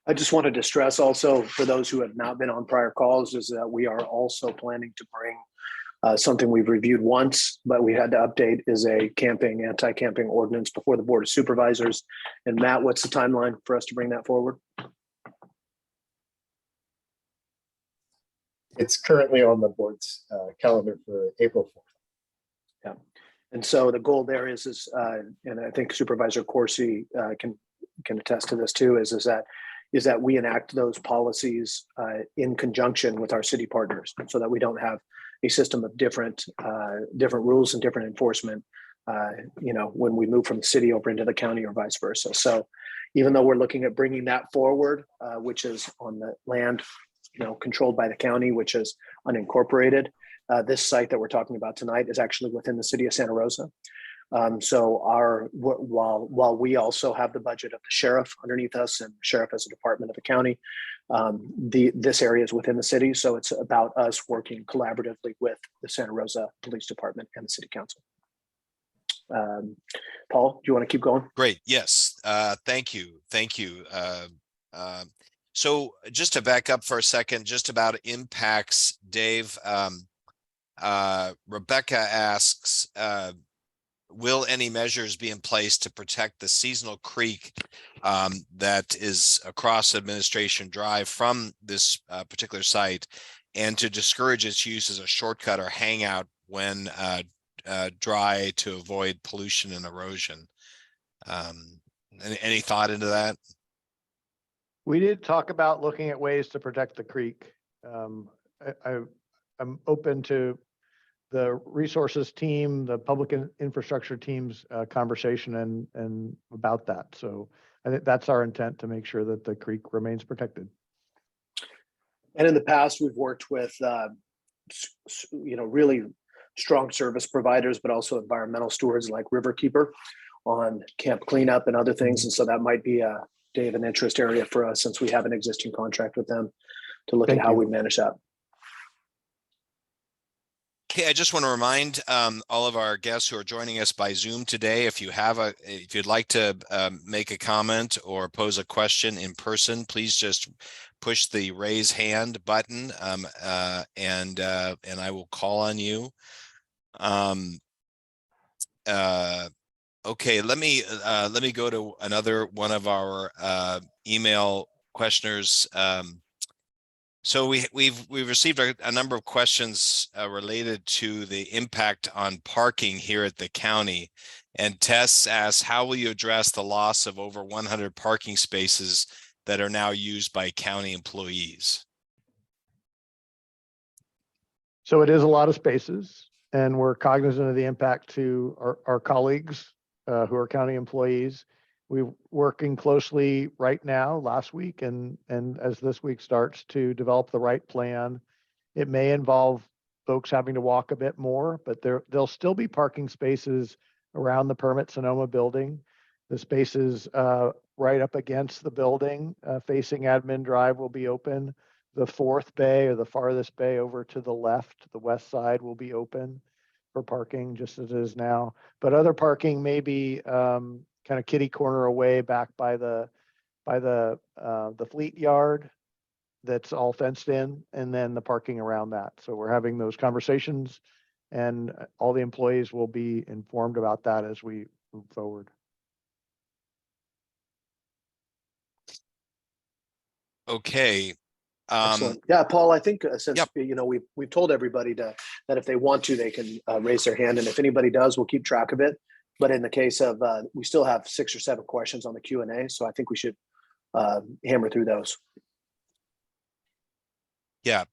[SPEAKER 9] I just wanted to stress also for those who have not been on prior calls is that we are also planning to bring something we've reviewed once, but we had to update is a anti-camping ordinance before the Board of Supervisors. And Matt, what's the timeline for us to bring that forward?
[SPEAKER 8] It's currently on the board's calendar for April 4th.
[SPEAKER 9] Yeah. And so the goal there is and I think Supervisor Corsi can attest to this too, is that we enact those policies in conjunction with our city partners so that we don't have a system of different rules and different enforcement, when we move from the city over into the county or vice versa. So even though we're looking at bringing that forward, which is on the land, controlled by the county, which is unincorporated, this site that we're talking about tonight is actually within the city of Santa Rosa. So while we also have the budget of the sheriff underneath us, and the sheriff as a department of the county, this area is within the city. So it's about us working collaboratively with the Santa Rosa Police Department and the city council. Paul, do you want to keep going?
[SPEAKER 7] Great. Yes. Thank you. So just to back up for a second, just about impacts, Dave, Rebecca asks, will any measures be in place to protect the seasonal creek that is across Administration Drive from this particular site, and to discourage its use as a shortcut or hangout when dry to avoid pollution and erosion? Any thought into that?
[SPEAKER 5] We did talk about looking at ways to protect the creek. I'm open to the resources team, the public infrastructure team's conversation and about that. So I think that's our intent, to make sure that the creek remains protected.
[SPEAKER 9] And in the past, we've worked with, really strong service providers, but also environmental stewards like Riverkeeper on camp cleanup and other things. And so that might be Dave, an interest area for us, since we have an existing contract with them, to look at how we manage that.
[SPEAKER 7] Okay, I just want to remind all of our guests who are joining us by Zoom today, if you'd like to make a comment or pose a question in person, please just push the raise hand button, and I will call on you. Okay, let me go to another one of our email questioners. So we've received a number of questions related to the impact on parking here at the county. And Tess asks, how will you address the loss of over 100 parking spaces that are now used by county employees?
[SPEAKER 5] So it is a lot of spaces, and we're cognizant of the impact to our colleagues who are county employees. We're working closely right now, last week, and as this week starts, to develop the right plan. It may involve folks having to walk a bit more, but there'll still be parking spaces around the Permit Sonoma building. The spaces right up against the building facing Admin Drive will be open. The fourth bay, or the farthest bay over to the left, the west side, will be open for parking, just as it is now. But other parking may be kind of kitty corner away back by the fleet yard that's all fenced in, and then the parking around that. So we're having those conversations, and all the employees will be informed about that as we move forward.
[SPEAKER 7] Okay.
[SPEAKER 9] Excellent. Yeah, Paul, I think since we've told everybody that if they want to, they can raise their hand, and if anybody does, we'll keep track of it. But in the case of, we still have 6 or 7 questions on the Q&A, so I think we should hammer through those.
[SPEAKER 7] Yeah.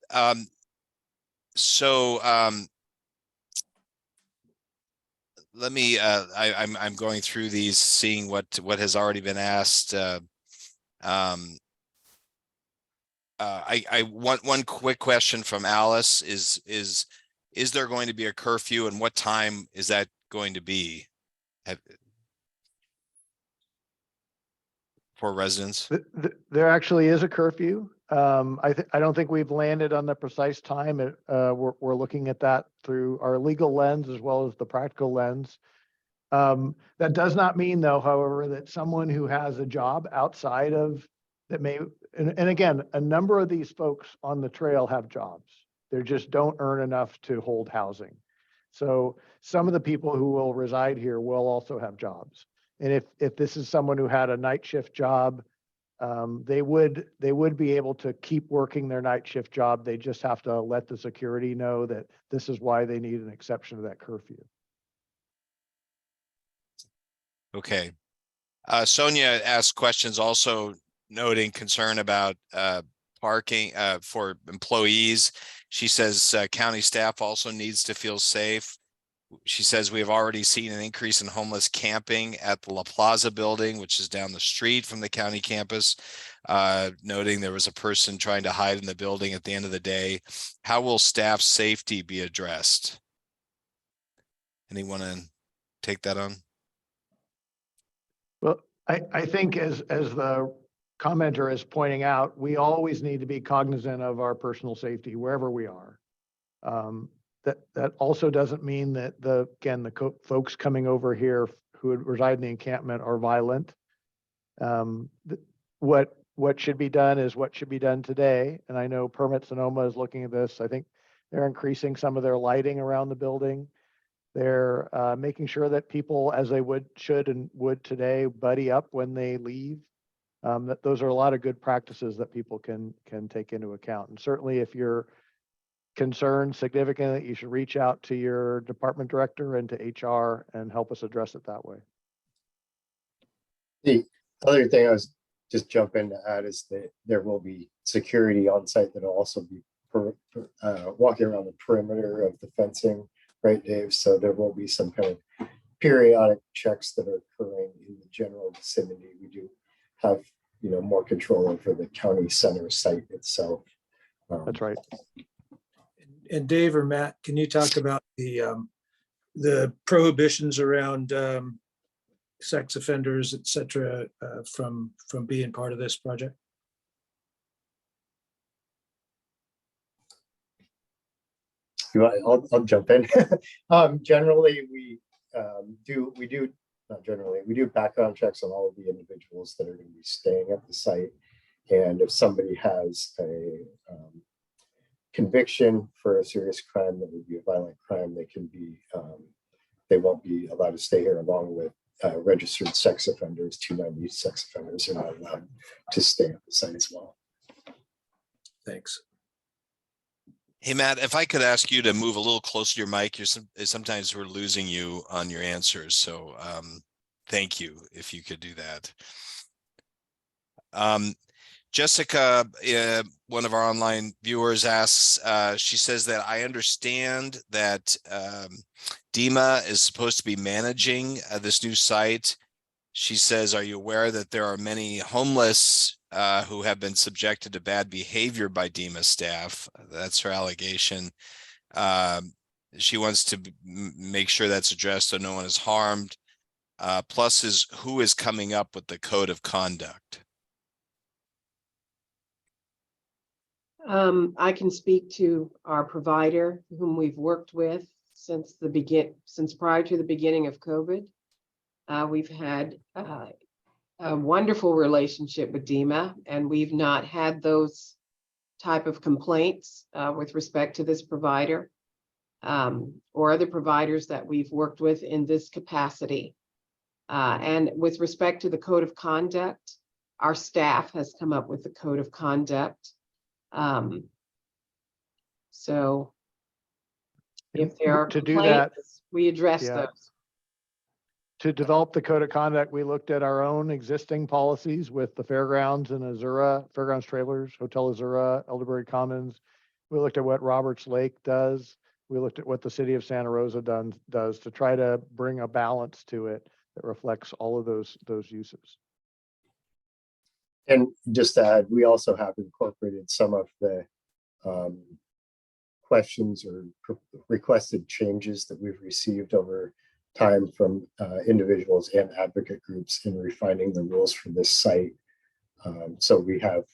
[SPEAKER 7] Let me, I'm going through these, seeing what has already been asked. I want one quick question from Alice is there going to be a curfew, and what time is that going to be for residents?
[SPEAKER 5] There actually is a curfew. I don't think we've landed on the precise time. We're looking at that through our legal lens as well as the practical lens. That does not mean, though, however, that someone who has a job outside of that may, and again, a number of these folks on the trail have jobs. They just don't earn enough to hold housing. So some of the people who will reside here will also have jobs. And if this is someone who had a night shift job, they would be able to keep working their night shift job. They just have to let the security know that this is why they need an exception to that curfew.
[SPEAKER 7] Okay. Sonia asked questions also noting concern about parking for employees. She says county staff also needs to feel safe. She says we have already seen an increase in homeless camping at the La Plaza building, which is down the street from the county campus, noting there was a person trying to hide in the building at the end of the day. How will staff safety be addressed? Anyone to take that on?
[SPEAKER 5] Well, I think as the commenter is pointing out, we always need to be cognizant of our personal safety wherever we are. That also doesn't mean that the folks coming over here who reside in the encampment are violent. What should be done is what should be done today. And I know Permit Sonoma is looking at this. I think they're increasing some of their lighting around the building. They're making sure that people, as they should today, buddy up when they leave. That those are a lot of good practices that people can take into account. And certainly, if you're concerned significantly, you should reach out to your department director and to HR and help us address it that way.
[SPEAKER 8] The other thing I was just jump in to add is that there will be security on site that will also be walking around the perimeter of the fencing, right, Dave? So there will be some kind of periodic checks that are occurring in the general vicinity. We do have, more control over the county center site itself.
[SPEAKER 5] That's right.
[SPEAKER 4] And Dave or Matt, can you talk about the prohibitions around sex offenders, et cetera, from being part of this project?
[SPEAKER 8] I'll jump in. Generally, we do background checks on all of the individuals that are going to be staying at the site. And if somebody has a conviction for a serious crime that would be a violent crime, they won't be allowed to stay here, along with registered sex offenders. 290 sex offenders are not allowed to stay at the site as well.
[SPEAKER 4] Thanks.
[SPEAKER 7] Hey, Matt, if I could ask you to move a little closer to your mic, sometimes we're losing you on your answers. So thank you if you could do that. Jessica, one of our online viewers, asks, she says that I understand that DEMA is supposed to be managing this new site. She says, are you aware that there are many homeless who have been subjected to bad behavior by DEMA staff? That's her allegation. She wants to make sure that's addressed so no one is harmed. Plus, who is coming up with the code of conduct?
[SPEAKER 6] I can speak to our provider, whom we've worked with since prior to the beginning of COVID. We've had a wonderful relationship with DEMA, and we've not had those type of complaints with respect to this provider or other providers that we've worked with in this capacity. And with respect to the code of conduct, our staff has come up with the code of conduct. So if there are
[SPEAKER 5] to do that,
[SPEAKER 6] we address
[SPEAKER 5] yeah.
[SPEAKER 6] those.
[SPEAKER 5] to develop the code of conduct, we looked at our own existing policies with the fairgrounds in Azura, fairgrounds trailers, Hotel Azura, Elderberry Commons. We looked at what Roberts Lake does. We looked at what the city of Santa Rosa does to try to bring a balance to it that reflects all of those uses.
[SPEAKER 8] And just to add, we also have incorporated some of the questions or requested changes that we've received over time from individuals and advocate groups in refining the rules for this site. So we have,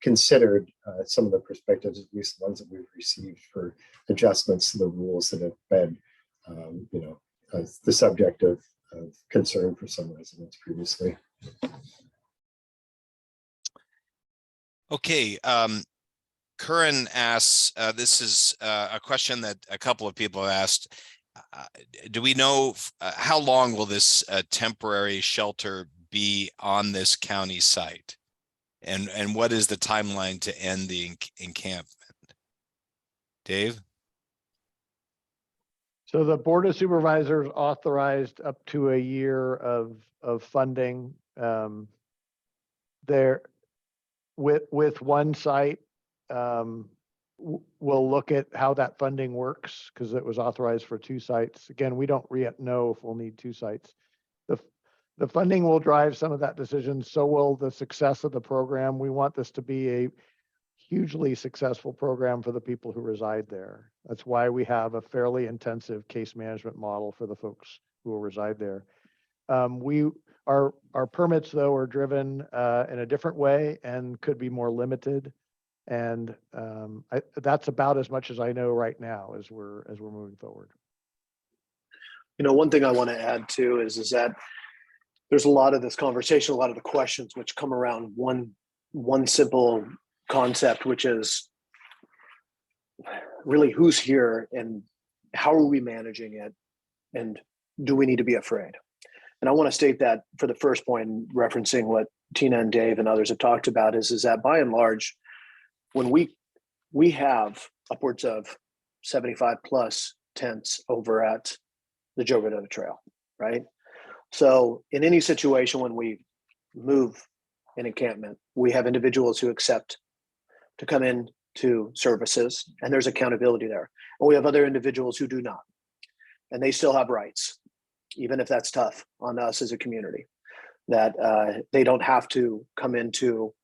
[SPEAKER 8] considered some of the perspectives, at least the ones that we've received, for adjustments to the rules that have been, the subject of concern for some residents previously.
[SPEAKER 7] Okay. Curran asks, this is a question that a couple of people have asked. Do we know how long will this temporary shelter be on this county site? And what is the timeline to end the encampment? Dave?
[SPEAKER 5] So the Board of Supervisors authorized up to a year of funding there with one site. We'll look at how that funding works because it was authorized for 2 sites. Again, we don't yet know if we'll need 2 sites. The funding will drive some of that decision. So will the success of the program. We want this to be a hugely successful program for the people who reside there. That's why we have a fairly intensive case management model for the folks who will reside there. Our permits, though, are driven in a different way and could be more limited. And that's about as much as I know right now as we're moving forward.
[SPEAKER 9] One thing I want to add too is that there's a lot of this conversation, a lot of the questions which come around one simple concept, which is really who's here and how are we managing it, and do we need to be afraid? And I want to state that for the first point, referencing what Tina and Dave and others have talked about, is that by and large, when we have upwards of 75 plus tents over at the Joe Rodota Trail, right? So in any situation when we move an encampment, we have individuals who accept to come in to services, and there's accountability there. And we have other individuals who do not, and they still have rights, even if that's tough on us as a community, that they don't have to come into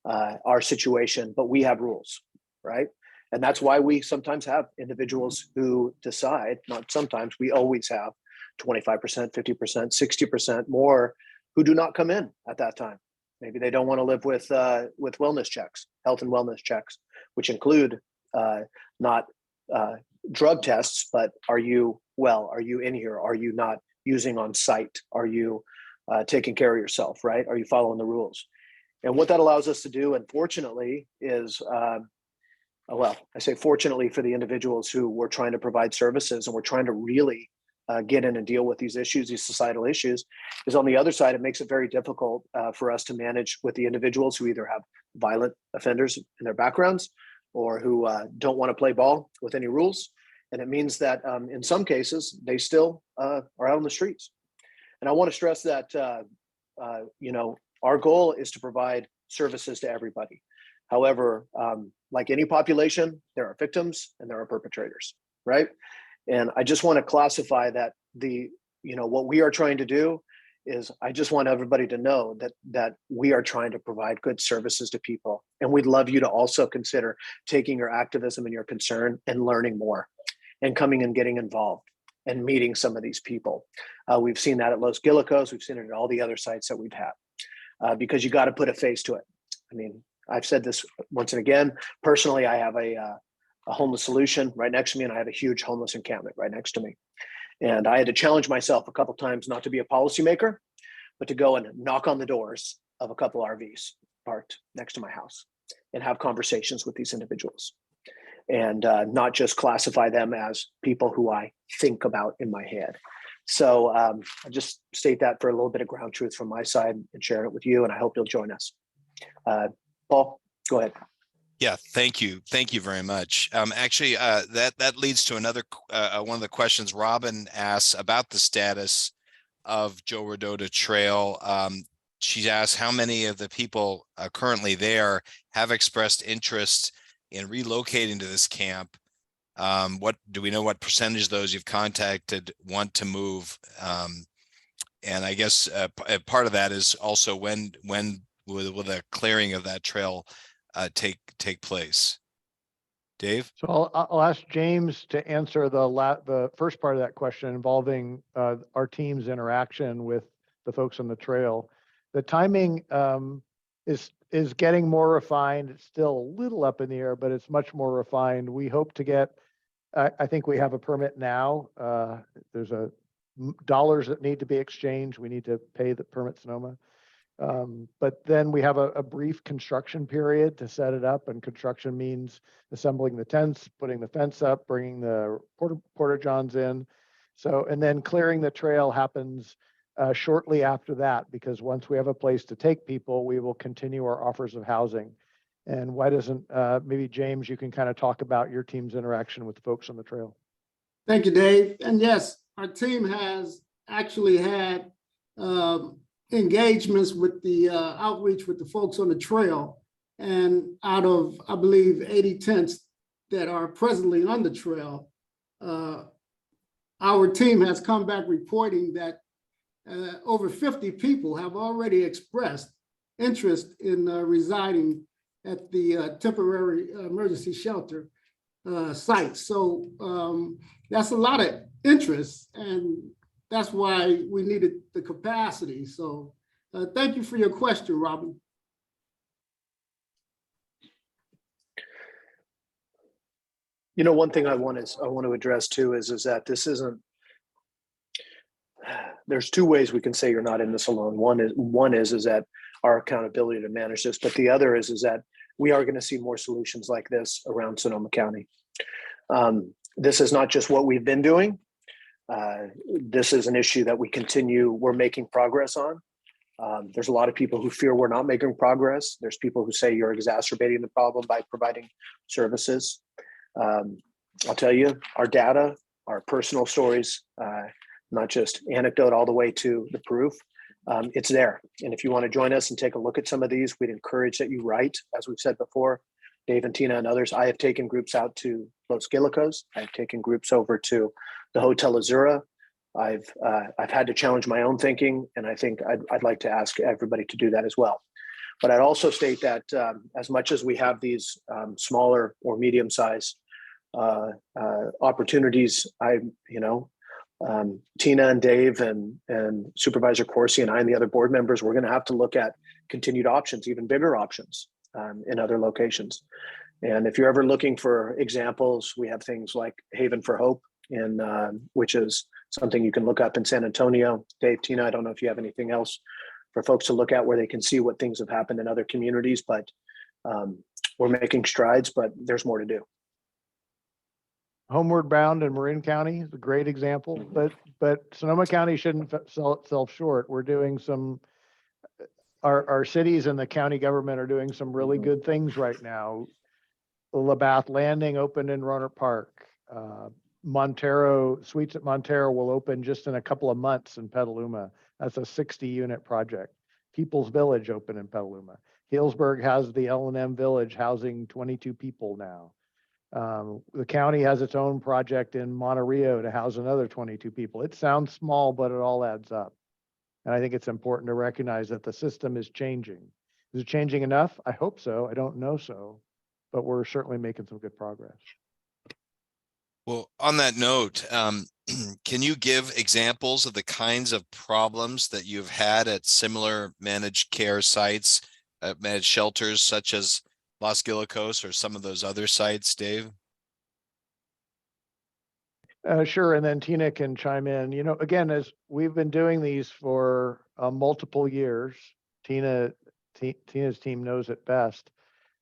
[SPEAKER 9] our situation, but we have rules, right? And that's why we sometimes have individuals who decide, not sometimes, we always have 25%, 50%, 60% more who do not come in at that time. Maybe they don't want to live with wellness checks, health and wellness checks, which include not drug tests, but are you well? Are you in here? Are you not using on site? Are you taking care of yourself, right? Are you following the rules? And what that allows us to do, unfortunately, is, well, I say fortunately for the individuals who we're trying to provide services and we're trying to really get in and deal with these issues, these societal issues, is on the other side, it makes it very difficult for us to manage with the individuals who either have violent offenders in their backgrounds or who don't want to play ball with any rules. And it means that in some cases, they still are out on the streets. And I want to stress that, our goal is to provide services to everybody. However, like any population, there are victims and there are perpetrators, right? And I just want to classify that what we are trying to do is, I just want everybody to know that we are trying to provide good services to people. And we'd love you to also consider taking your activism and your concern and learning more and coming and getting involved and meeting some of these people. We've seen that at Los Guilicos. We've seen it at all the other sites that we've had, because you got to put a face to it. I mean, I've said this once and again, personally, I have a homeless solution right next to me, and I have a huge homeless encampment right next to me. And I had to challenge myself a couple of times not to be a policymaker, but to go and knock on the doors of a couple RVs parked next to my house and have conversations with these individuals, and not just classify them as people who I think about in my head. So I just state that for a little bit of ground truth from my side and share it with you, and I hope you'll join us. Paul, go ahead.
[SPEAKER 7] Yeah, thank you. Thank you very much. Actually, that leads to another one of the questions Robin asks about the status of Joe Rodota Trail. She's asked how many of the people currently there have expressed interest in relocating to this camp. What do we know what percentage of those you've contacted want to move? And I guess part of that is also when will the clearing of that trail take place? Dave?
[SPEAKER 5] So I'll ask James to answer the first part of that question involving our team's interaction with the folks on the trail. The timing is getting more refined. It's still a little up in the air, but it's much more refined. We hope to get, I think we have a permit now. There's dollars that need to be exchanged. We need to pay the permit Sonoma. But then we have a brief construction period to set it up, and construction means assembling the tents, putting the fence up, bringing the porta johns in. So, and then clearing the trail happens shortly after that, because once we have a place to take people, we will continue our offers of housing. And why doesn't maybe James, you can kind of talk about your team's interaction with the folks on the trail.
[SPEAKER 10] Thank you, Dave. And yes, our team has actually had engagements with the outreach with the folks on the trail. And out of, I believe, 80 tents that are presently on the trail, our team has come back reporting that over 50 people have already expressed interest in residing at the temporary emergency shelter site. So that's a lot of interest, and that's why we needed the capacity. So thank you for your question, Robin.
[SPEAKER 9] You know, one thing I want to address too is that this isn't. There's two ways we can say you're not in this alone. One is that our accountability to manage this, but the other is that we are going to see more solutions like this around Sonoma County. This is not just what we've been doing. This is an issue that we're making progress on. There's a lot of people who fear we're not making progress. There's people who say you're exacerbating the problem by providing services. I'll tell you, our data, our personal stories, not just anecdote all the way to the proof, it's there. And if you want to join us and take a look at some of these, we'd encourage that you write, as we've said before, Dave and Tina and others. I have taken groups out to Los Gilicos. I've taken groups over to the Hotel Azura. I've had to challenge my own thinking, and I think I'd like to ask everybody to do that as well. But I'd also state that as much as we have these smaller or medium-sized opportunities, Tina and Dave and Supervisor Corsi and I and the other board members, we're going to have to look at continued options, even bigger options in other locations. And if you're ever looking for examples, we have things like Haven for Hope, which is something you can look up in San Antonio. Dave, Tina, I don't know if you have anything else for folks to look at where they can see what things have happened in other communities, but we're making strides, but there's more to do.
[SPEAKER 5] Homeward Bound in Marin County is a great example, but Sonoma County shouldn't sell itself short. We're doing our cities and the county government are doing some really good things right now. Labatt Landing opened in Rohnert Park. Suites at Montero will open just in a couple of months in Petaluma. That's a 60-unit project. People's Village opened in Petaluma. Healdsburg has the L&M Village housing 22 people now. The county has its own project in Monterey to house another 22 people. It sounds small, but it all adds up. And I think it's important to recognize that the system is changing. Is it changing enough? I hope so. I don't know so, but we're certainly making some good progress.
[SPEAKER 7] Well, on that note, can you give examples of the kinds of problems that you've had at similar managed care sites, managed shelters such as Los Gilicos or some of those other sites, Dave?
[SPEAKER 5] Sure, and then Tina can chime in. You know, again, as we've been doing these for multiple years, Tina's team knows it best.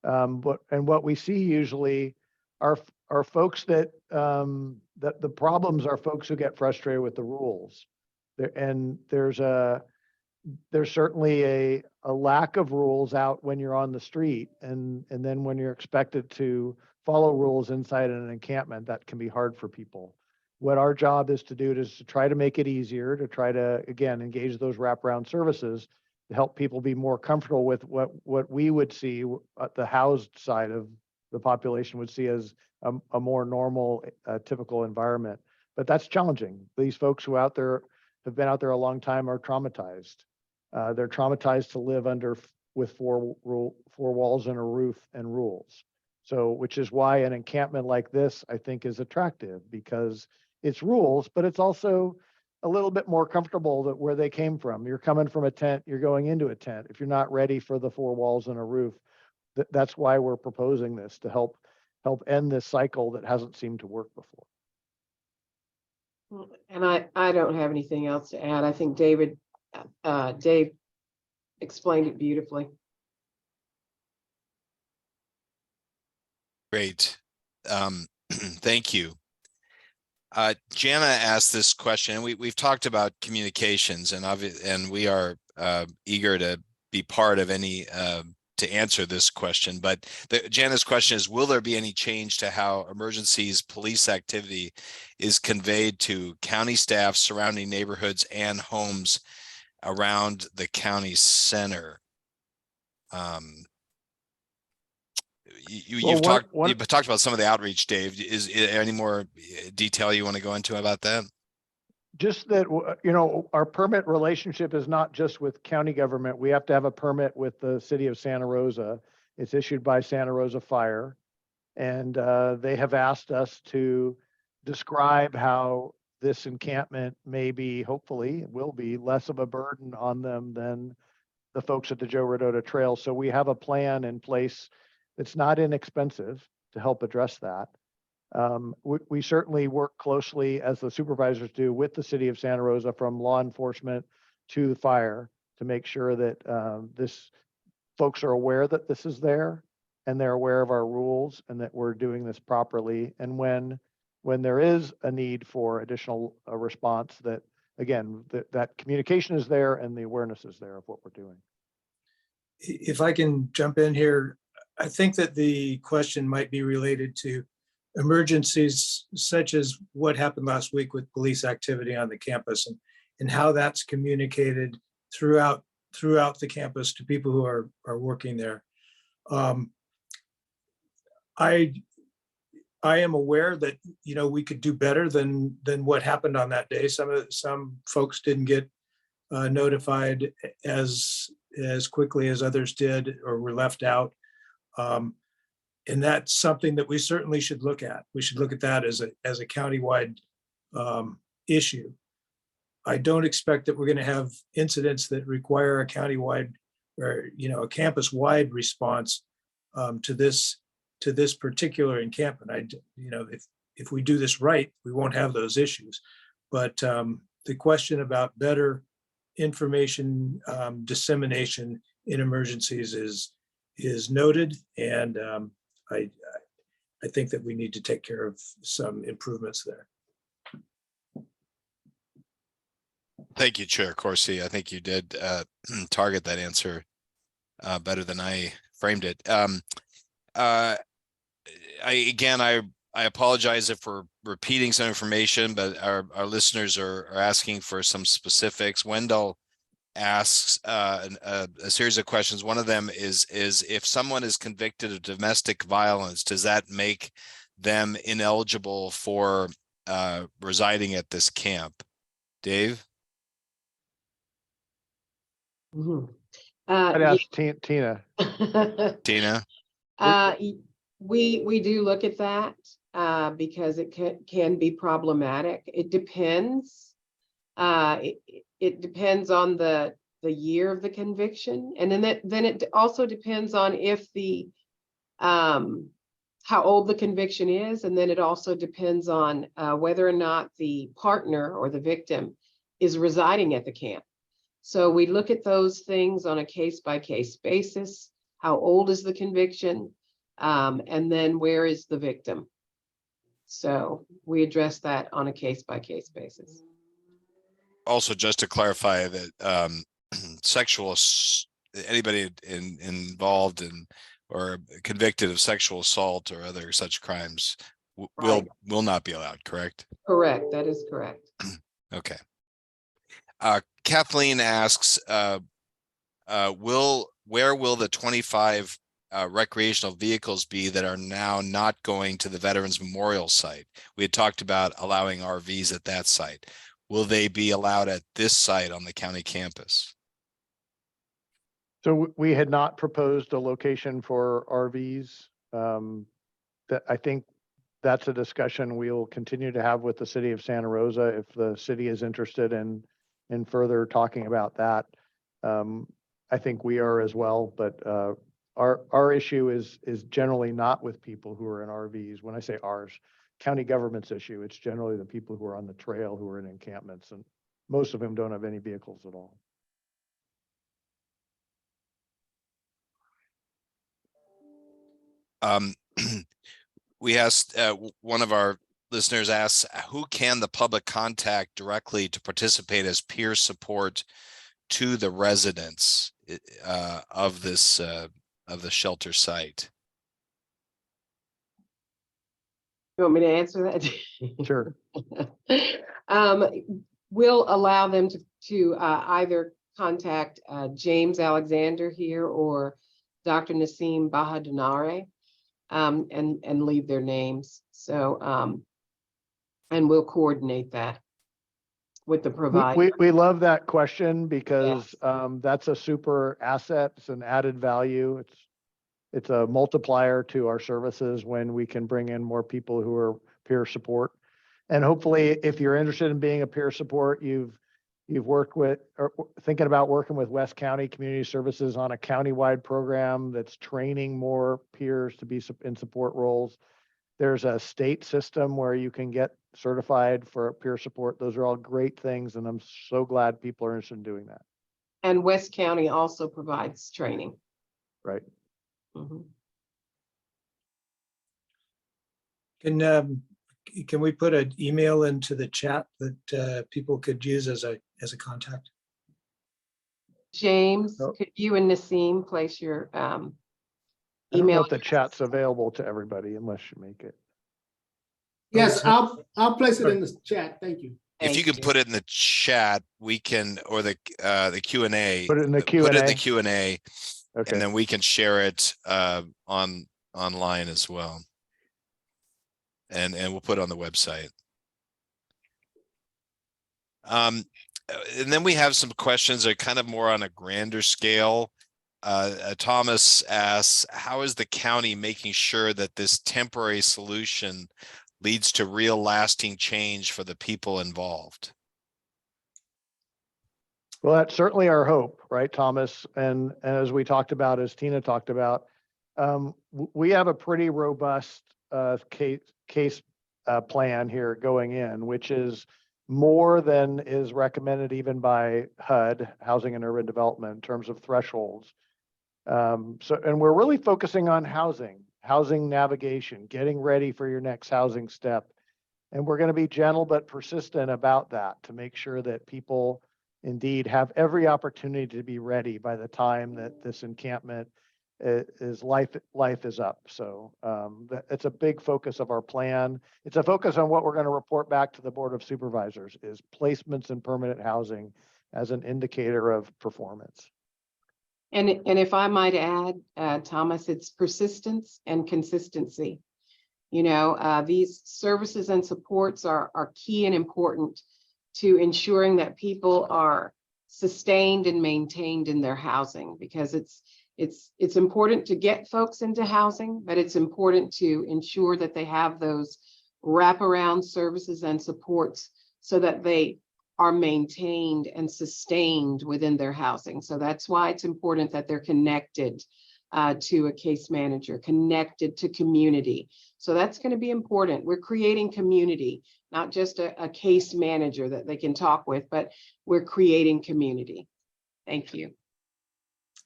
[SPEAKER 5] What we see usually are folks that the problems are folks who get frustrated with the rules. There's certainly a lack of rules out when you're on the street, and then when you're expected to follow rules inside an encampment, that can be hard for people. What our job is to do is to try to make it easier, to try to, again, engage those wraparound services to help people be more comfortable with what we would see, the housed side of the population would see as a more normal, typical environment. But that's challenging. These folks who have been out there a long time are traumatized. They're traumatized to live with four walls and a roof and rules. So, which is why an encampment like this, I think, is attractive, because it's rules, but it's also a little bit more comfortable that where they came from. You're coming from a tent, you're going into a tent. If you're not ready for the four walls and a roof, that's why we're proposing this, to help end this cycle that hasn't seemed to work before.
[SPEAKER 6] And I don't have anything else to add. I think Dave explained it beautifully.
[SPEAKER 7] Great. Thank you. Jana asked this question. We've talked about communications, and we are eager to be part of any to answer this question. But Jana's question is: will there be any change to how emergencies police activity is conveyed to county staff, surrounding neighborhoods, and homes around the county center? You've talked about some of the outreach, Dave. Is there any more detail you want to go into about that?
[SPEAKER 5] Just that, our permit relationship is not just with county government. We have to have a permit with the city of Santa Rosa. It's issued by Santa Rosa Fire. And they have asked us to describe how this encampment may be, hopefully, will be less of a burden on them than the folks at the Joe Rodota Trail. So we have a plan in place that's not inexpensive to help address that. We certainly work closely, as the supervisors do, with the city of Santa Rosa, from law enforcement to the fire, to make sure that folks are aware that this is there, and they're aware of our rules, and that we're doing this properly. And when there is a need for additional response, that again, that communication is there and the awareness is there of what we're doing.
[SPEAKER 4] If I can jump in here, I think that the question might be related to emergencies such as what happened last week with police activity on the campus, and how that's communicated throughout the campus to people who are working there. I am aware that we could do better than what happened on that day. Some folks didn't get notified as quickly as others did, or were left out. And that's something that we certainly should look at. We should look at that as a countywide issue. I don't expect that we're going to have incidents that require a countywide or a campus-wide response to this particular encampment. If we do this right, we won't have those issues. But the question about better information dissemination in emergencies is noted, and I think that we need to take care of some improvements there.
[SPEAKER 7] Thank you, Chair Corsi. I think you did target that answer better than I framed it. I apologize if we're repeating some information, but our listeners are asking for some specifics. Wendell asks a series of questions. One of them is if someone is convicted of domestic violence, does that make them ineligible for residing at this camp? Dave?
[SPEAKER 5] I'd ask Tina.
[SPEAKER 7] Tina?
[SPEAKER 6] We do look at that because it can be problematic. It depends. It depends on the year of the conviction, and then it also depends on if how old the conviction is, and then it also depends on whether or not the partner or the victim is residing at the camp. So we look at those things on a case-by-case basis. How old is the conviction? And then where is the victim? So we address that on a case-by-case basis.
[SPEAKER 7] Also, just to clarify that anybody involved in or convicted of sexual assault or other such crimes will not be allowed, correct?
[SPEAKER 6] Correct, that is correct.
[SPEAKER 7] Okay. Kathleen asks, where will the 25 recreational vehicles be that are now not going to the Veterans Memorial site? We had talked about allowing RVs at that site. Will they be allowed at this site on the county campus?
[SPEAKER 5] So we had not proposed a location for RVs. That I think that's a discussion we'll continue to have with the city of Santa Rosa if the city is interested in further talking about that. I think we are as well, but our issue is generally not with people who are in RVs. When I say ours, county government's issue, it's generally the people who are on the trail who are in encampments, and most of them don't have any vehicles at all.
[SPEAKER 7] We asked, one of our listeners asks, who can the public contact directly to participate as peer support to the residents of this of the shelter site?
[SPEAKER 6] You want me to answer that?
[SPEAKER 5] Sure.
[SPEAKER 6] We'll allow them to either contact James Alexander here or Dr. Nassim Bahadunare, and leave their names. So, and we'll coordinate that with the provider.
[SPEAKER 5] We love that question because that's a super asset. It's an added value. It's a multiplier to our services when we can bring in more people who are peer support. And hopefully, if you're interested in being a peer support, you've worked with or thinking about working with West County Community Services on a countywide program that's training more peers to be in support roles. There's a state system where you can get certified for peer support. Those are all great things, and I'm so glad people are interested in doing that.
[SPEAKER 6] And West County also provides training.
[SPEAKER 5] Right.
[SPEAKER 6] Mhm.
[SPEAKER 4] Can we put an email into the chat that people could use as a contact?
[SPEAKER 6] James,
[SPEAKER 5] Oh.
[SPEAKER 6] could you and Nassim place your
[SPEAKER 5] I don't
[SPEAKER 6] email?
[SPEAKER 5] know if the chat's available to everybody unless you make it.
[SPEAKER 10] Yes, I'll place it in the chat. Thank you.
[SPEAKER 7] If you
[SPEAKER 6] Thank
[SPEAKER 7] can put it in the chat, we can, or the Q&A.
[SPEAKER 5] Put it in the
[SPEAKER 7] Put it in the
[SPEAKER 5] Q&A.
[SPEAKER 7] Q&A,
[SPEAKER 5] Okay.
[SPEAKER 7] and then we can share it online as well. And we'll put it on the website. And then we have some questions that are kind of more on a grander scale. Thomas asks, how is the county making sure that this temporary solution leads to real lasting change for the people involved?
[SPEAKER 5] Well, that's certainly our hope, right, Thomas? And as we talked about, as Tina talked about, we have a pretty robust case plan here going in, which is more than is recommended even by HUD, Housing and Urban Development, in terms of thresholds. And we're really focusing on housing navigation, getting ready for your next housing step. And we're going to be gentle but persistent about that to make sure that people indeed have every opportunity to be ready by the time that this encampment is life is up. So it's a big focus of our plan. It's a focus on what we're going to report back to the Board of Supervisors is placements in permanent housing as an indicator of performance.
[SPEAKER 6] And if I might add, Thomas, it's persistence and consistency. You know, these services and supports are key and important to ensuring that people are sustained and maintained in their housing, because it's important to get folks into housing, but it's important to ensure that they have those wraparound services and supports so that they are maintained and sustained within their housing. So that's why it's important that they're connected to a case manager, connected to community. So that's going to be important. We're creating community, not just a case manager that they can talk with, but we're creating community. Thank you.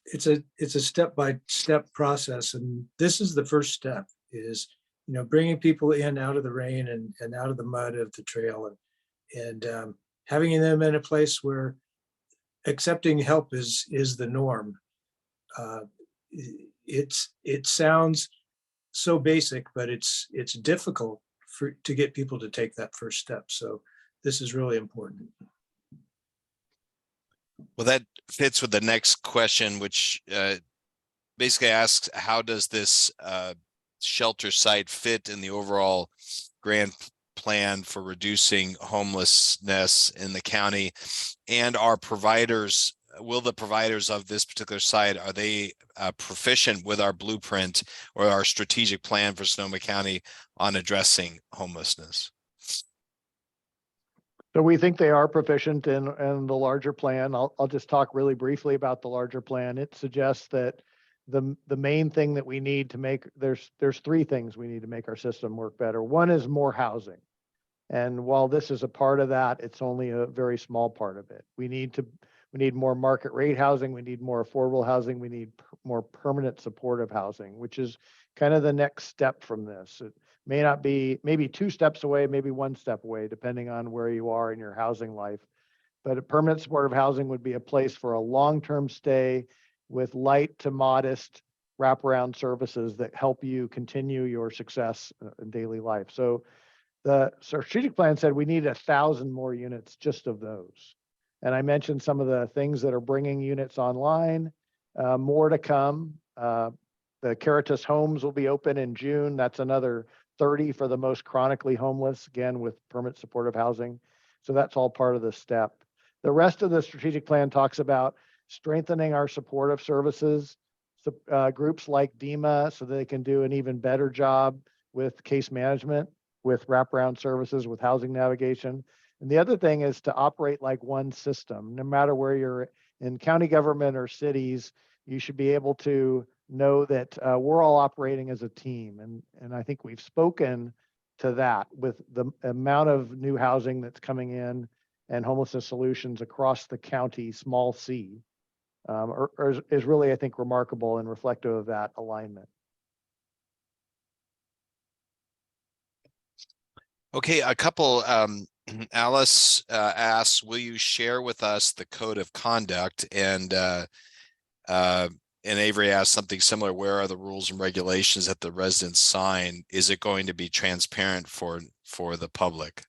[SPEAKER 4] It's a step-by-step process, and this is the first step, is, you know, bringing people in out of the rain and out of the mud of the trail, and having them in a place where accepting help is the norm. It sounds so basic, but it's difficult to get people to take that first step. So this is really important.
[SPEAKER 7] Well, that fits with the next question, which basically asks, how does this shelter site fit in the overall grand plan for reducing homelessness in the county? And are providers, will the providers of this particular site, are they proficient with our blueprint or our strategic plan for Sonoma County on addressing homelessness?
[SPEAKER 5] So we think they are proficient in the larger plan. I'll just talk really briefly about the larger plan. It suggests that the main thing that we need to make, there's three things we need to make our system work better. One is more housing. And while this is a part of that, it's only a very small part of it. We need more market rate housing. We need more affordable housing. We need more permanent supportive housing, which is kind of the next step from this. It may not be, maybe 2 steps away, maybe 1 step away, depending on where you are in your housing life. But a permanent supportive housing would be a place for a long-term stay with light to modest wraparound services that help you continue your success in daily life. So the strategic plan said we need 1,000 more units just of those. And I mentioned some of the things that are bringing units online, more to come. The Caritas homes will be open in June. That's another 30 for the most chronically homeless, again, with permanent supportive housing. So that's all part of the step. The rest of the strategic plan talks about strengthening our supportive services, groups like DEMA, so they can do an even better job with case management, with wraparound services, with housing navigation. And the other thing is to operate like one system. No matter where you're in county government or cities, you should be able to know that we're all operating as a team. And I think we've spoken to that with the amount of new housing that's coming in and homelessness solutions across the county, small c, is really, I think, remarkable and reflective of that alignment.
[SPEAKER 7] Okay, a couple, Alice asks, will you share with us the code of conduct? And Avery asked something similar. Where are the rules and regulations that the residents sign? Is it going to be transparent for the public?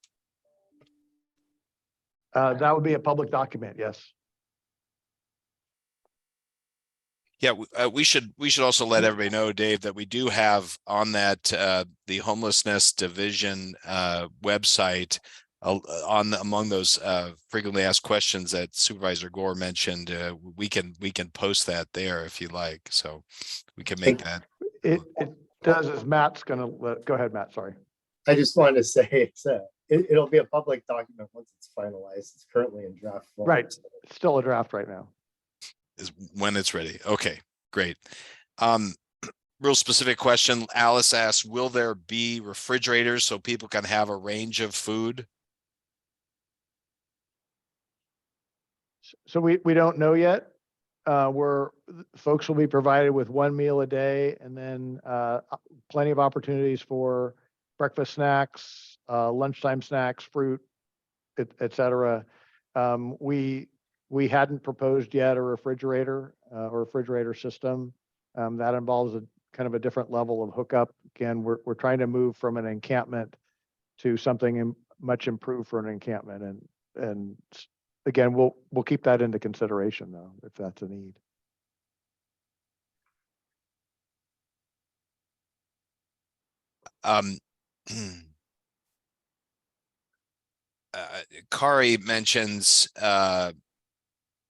[SPEAKER 5] That would be a public document, yes.
[SPEAKER 7] Yeah, we should also let everybody know, Dave, that we do have on that the homelessness division website among those frequently asked questions that Supervisor Gore mentioned. We can post that there if you like, so we can make that.
[SPEAKER 5] It does, as Matt's gonna go ahead, Matt. Sorry.
[SPEAKER 8] I just wanted to say it'll be a public document once it's finalized. It's currently in draft form.
[SPEAKER 5] Right, it's still a draft right now.
[SPEAKER 7] Is when it's ready. Okay, great. Real specific question. Alice asks, will there be refrigerators so people can have a range of food?
[SPEAKER 5] So we don't know yet. Folks will be provided with 1 meal a day, and then plenty of opportunities for breakfast snacks, lunchtime snacks, fruit, et cetera. We hadn't proposed yet a refrigerator or refrigerator system. That involves a kind of a different level of hookup. Again, we're trying to move from an encampment to something much improved for an encampment. And again, we'll keep that into consideration though, if that's a need.
[SPEAKER 7] Kari mentions,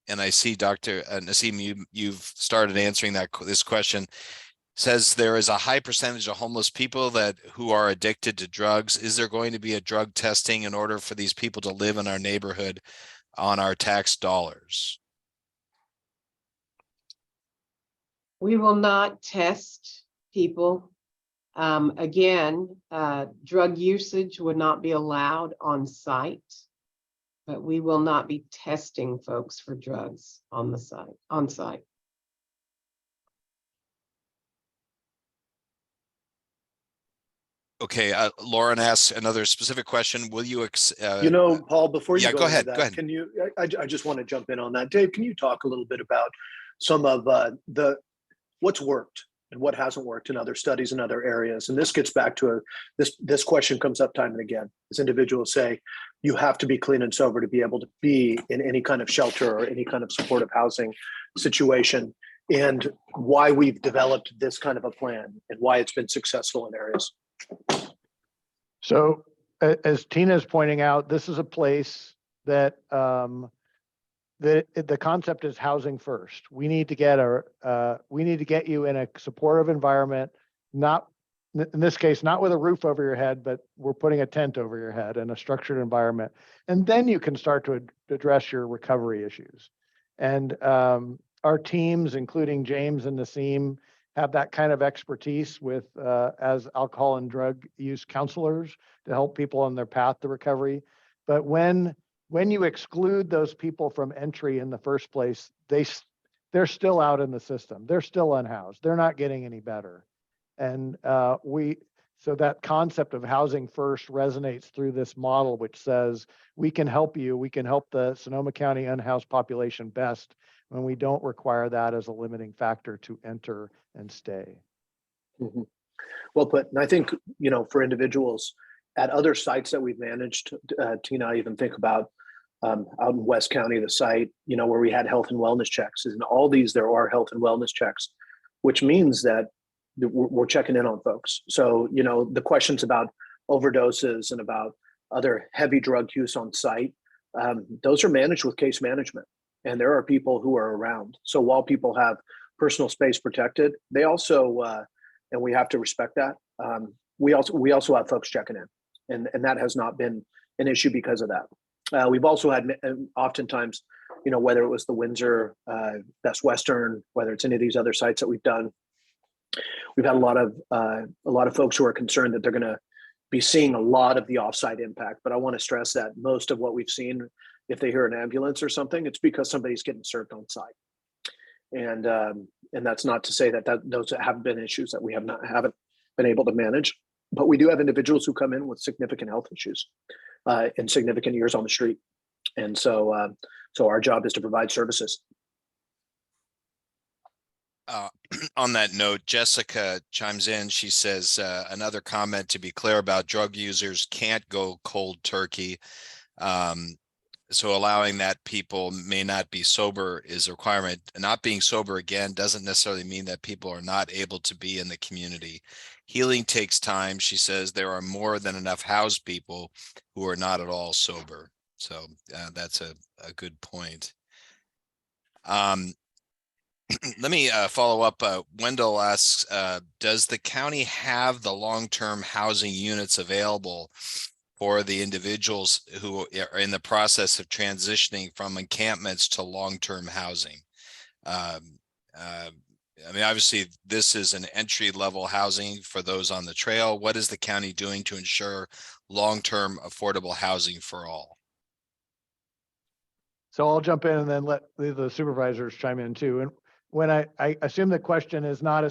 [SPEAKER 7] and I see Dr. Nasim, you've started answering this question. Says there is a high percentage of homeless people who are addicted to drugs. Is there going to be a drug testing in order for these people to live in our neighborhood on our tax dollars?
[SPEAKER 6] We will not test people. Again, drug usage would not be allowed on site, but we will not be testing folks for drugs on site.
[SPEAKER 7] Okay, Lauren asks another specific question. Will you,
[SPEAKER 9] Paul, before you
[SPEAKER 7] go ahead,
[SPEAKER 9] can you, I just want to jump in on that. Dave, can you talk a little bit about some of what's worked and what hasn't worked in other studies in other areas. And this gets back to this question comes up time and again, as individuals say, you have to be clean and sober to be able to be in any kind of shelter or any kind of supportive housing situation, and why we've developed this kind of a plan and why it's been successful in areas.
[SPEAKER 5] So as Tina's pointing out, this is a place that the concept is housing first. We need to get you in a supportive environment, not in this case, not with a roof over your head, but we're putting a tent over your head in a structured environment. And then you can start to address your recovery issues. And our teams, including James and Nasim, have that kind of expertise with as alcohol and drug use counselors to help people on their path to recovery. But when you exclude those people from entry in the first place, they're still out in the system. They're still unhoused. They're not getting any better. And so that concept of housing first resonates through this model, which says we can help you. We can help the Sonoma County unhoused population best when we don't require that as a limiting factor to enter and stay.
[SPEAKER 9] Mm-hmm. Well put. And I think, for individuals at other sites that we've managed, Tina, I even think about out in West County, the site, where we had health and wellness checks. And all these, there are health and wellness checks, which means that we're checking in on folks. So, the questions about overdoses and about other heavy drug use on site, those are managed with case management. And there are people who are around. So while people have personal space protected, they also, and we have to respect that, we also have folks checking in. And that has not been an issue because of that. We've also had oftentimes, whether it was the Windsor, Best Western, whether it's any of these other sites that we've done, we've had a lot of folks who are concerned that they're going to be seeing a lot of the offsite impact. But I want to stress that most of what we've seen, if they hear an ambulance or something, it's because somebody's getting served on site. And that's not to say that those haven't been issues that we haven't been able to manage. But we do have individuals who come in with significant health issues and significant years on the street. And so our job is to provide services.
[SPEAKER 7] On that note, Jessica chimes in. She says, another comment to be clear about drug users can't go cold turkey. So allowing that people may not be sober is a requirement. Not being sober, again, doesn't necessarily mean that people are not able to be in the community. Healing takes time. She says there are more than enough housed people who are not at all sober. So that's a good point. Let me follow up. Wendell asks, does the county have the long-term housing units available for the individuals who are in the process of transitioning from encampments to long-term housing? Obviously, this is an entry-level housing for those on the trail. What is the county doing to ensure long-term affordable housing for all?
[SPEAKER 5] So I'll jump in and then let the supervisors chime in too. And when I assume the question is not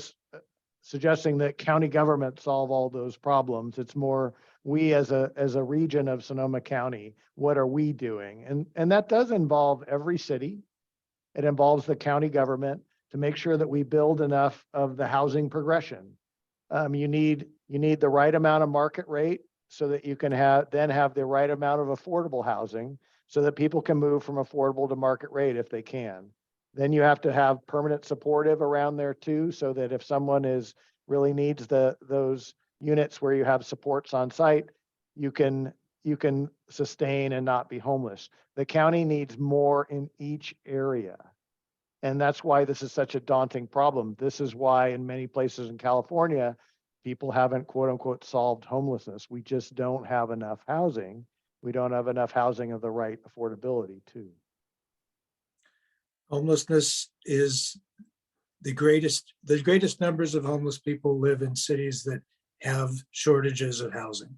[SPEAKER 5] suggesting that county government solve all those problems. It's more we as a region of Sonoma County, what are we doing? And that does involve every city. It involves the county government to make sure that we build enough of the housing progression. You need the right amount of market rate so that you can have the right amount of affordable housing so that people can move from affordable to market rate if they can. Then you have to have permanent supportive around there too, so that if someone really needs those units where you have supports on site, you can sustain and not be homeless. The county needs more in each area. And that's why this is such a daunting problem. This is why in many places in California, people haven't quote unquote solved homelessness. We just don't have enough housing. We don't have enough housing of the right affordability too.
[SPEAKER 4] Homelessness is the greatest numbers of homeless people live in cities that have shortages of housing,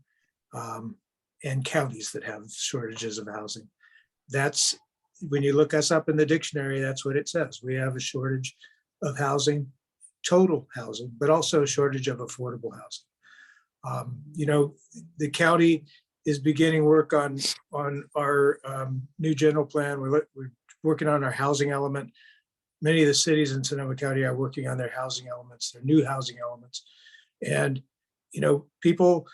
[SPEAKER 4] and counties that have shortages of housing. That's when you look us up in the dictionary, that's what it says. We have a shortage of housing, total housing, but also a shortage of affordable housing. The county is beginning work on our new general plan. We're working on our housing element. many of the cities in Sonoma County are working on their housing elements, their new housing elements. And, you know, people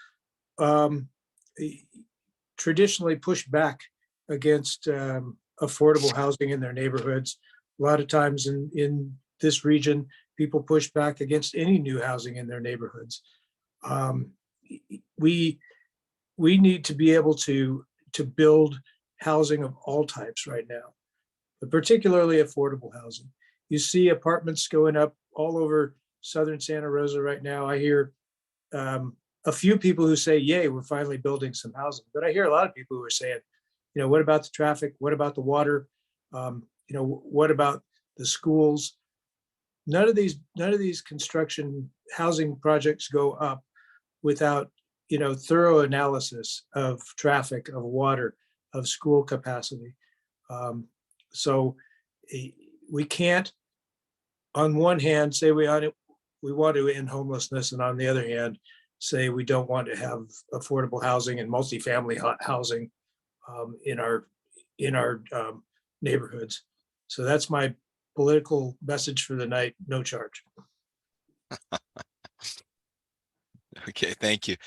[SPEAKER 4] traditionally push back against affordable housing in their neighborhoods. A lot of times in this region, people push back against any new housing in their neighborhoods. We need to be able to build housing of all types right now, but particularly affordable housing. You see apartments going up all over southern Santa Rosa right now. I hear a few people who say, yay, we're finally building some housing. But I hear a lot of people who are saying, you know, what about the traffic? What about the water? You know, what about the schools? None of these construction housing projects go up without, you know, thorough analysis of traffic, of water, of school capacity. So we can't, on one hand, say we want to end homelessness, and on the other hand, say we don't want to have affordable housing and multifamily housing in our neighborhoods. So that's my political message for the night. No charge.
[SPEAKER 7] Okay, thank you.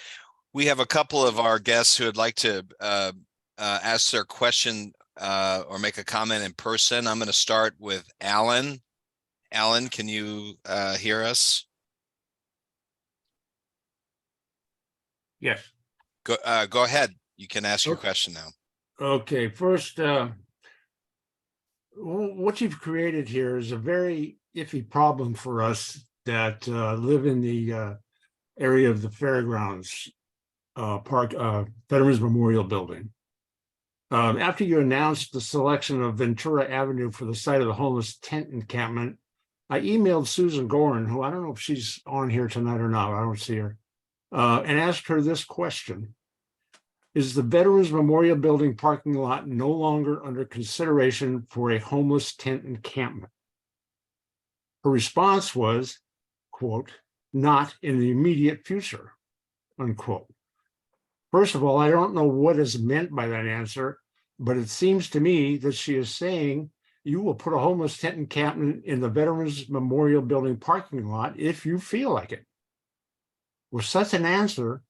[SPEAKER 7] We have a couple of our guests who would like to ask their question or make a comment in person. I'm going to start with Alan. Alan, can you hear us?
[SPEAKER 11] Yes.
[SPEAKER 7] Go ahead. You can ask your
[SPEAKER 11] Okay.
[SPEAKER 7] question now.
[SPEAKER 11] Okay. First, what you've created here is a very iffy problem for us that live in the area of the fairgrounds park, Veterans Memorial Building. After you announced the selection of Ventura Avenue for the site of the homeless tent encampment, I emailed Susan Gorin, who I don't know if she's on here tonight or not. I don't see her. And asked her this question: is the Veterans Memorial Building parking lot no longer under consideration for a homeless tent encampment? Her response was, quote, not in the immediate future, unquote. First of all, I don't know what is meant by that answer, but it seems to me that she is saying you will put a homeless tent encampment in the Veterans Memorial Building parking lot if you feel like it. With such an answer,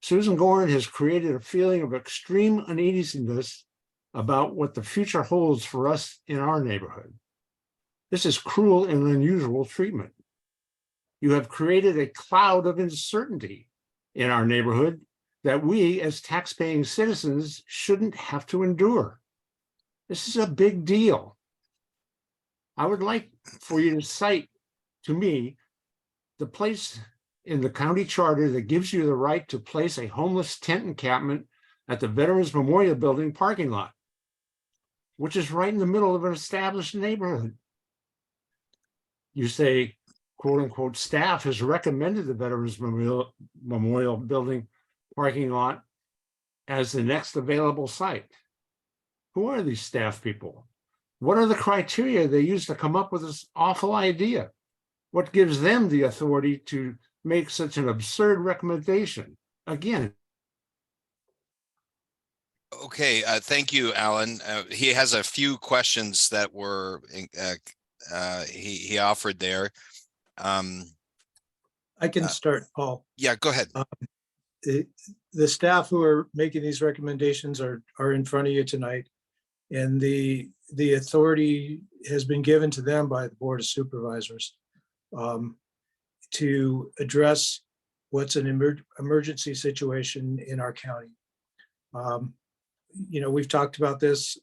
[SPEAKER 11] Susan Gorin has created a feeling of extreme uneasiness about what the future holds for us in our neighborhood. This is cruel and unusual treatment. You have created a cloud of uncertainty in our neighborhood that we as taxpaying citizens shouldn't have to endure. This is a big deal. I would like for you to cite to me the place in the county charter that gives you the right to place a homeless tent encampment at the Veterans Memorial Building parking lot, which is right in the middle of an established neighborhood. You say, quote unquote, staff has recommended the Veterans Memorial Building parking lot as the next available site. Who are these staff people? What are the criteria they use to come up with this awful idea? What gives them the authority to make such an absurd recommendation? Again.
[SPEAKER 7] Okay, thank you, Alan. He has a few questions that were he offered there.
[SPEAKER 4] I can start, Paul.
[SPEAKER 7] Yeah, go ahead.
[SPEAKER 4] The staff who are making these recommendations are in front of you tonight, and the authority has been given to them by the Board of Supervisors to address what's an emergency situation in our county. You know, we've talked about this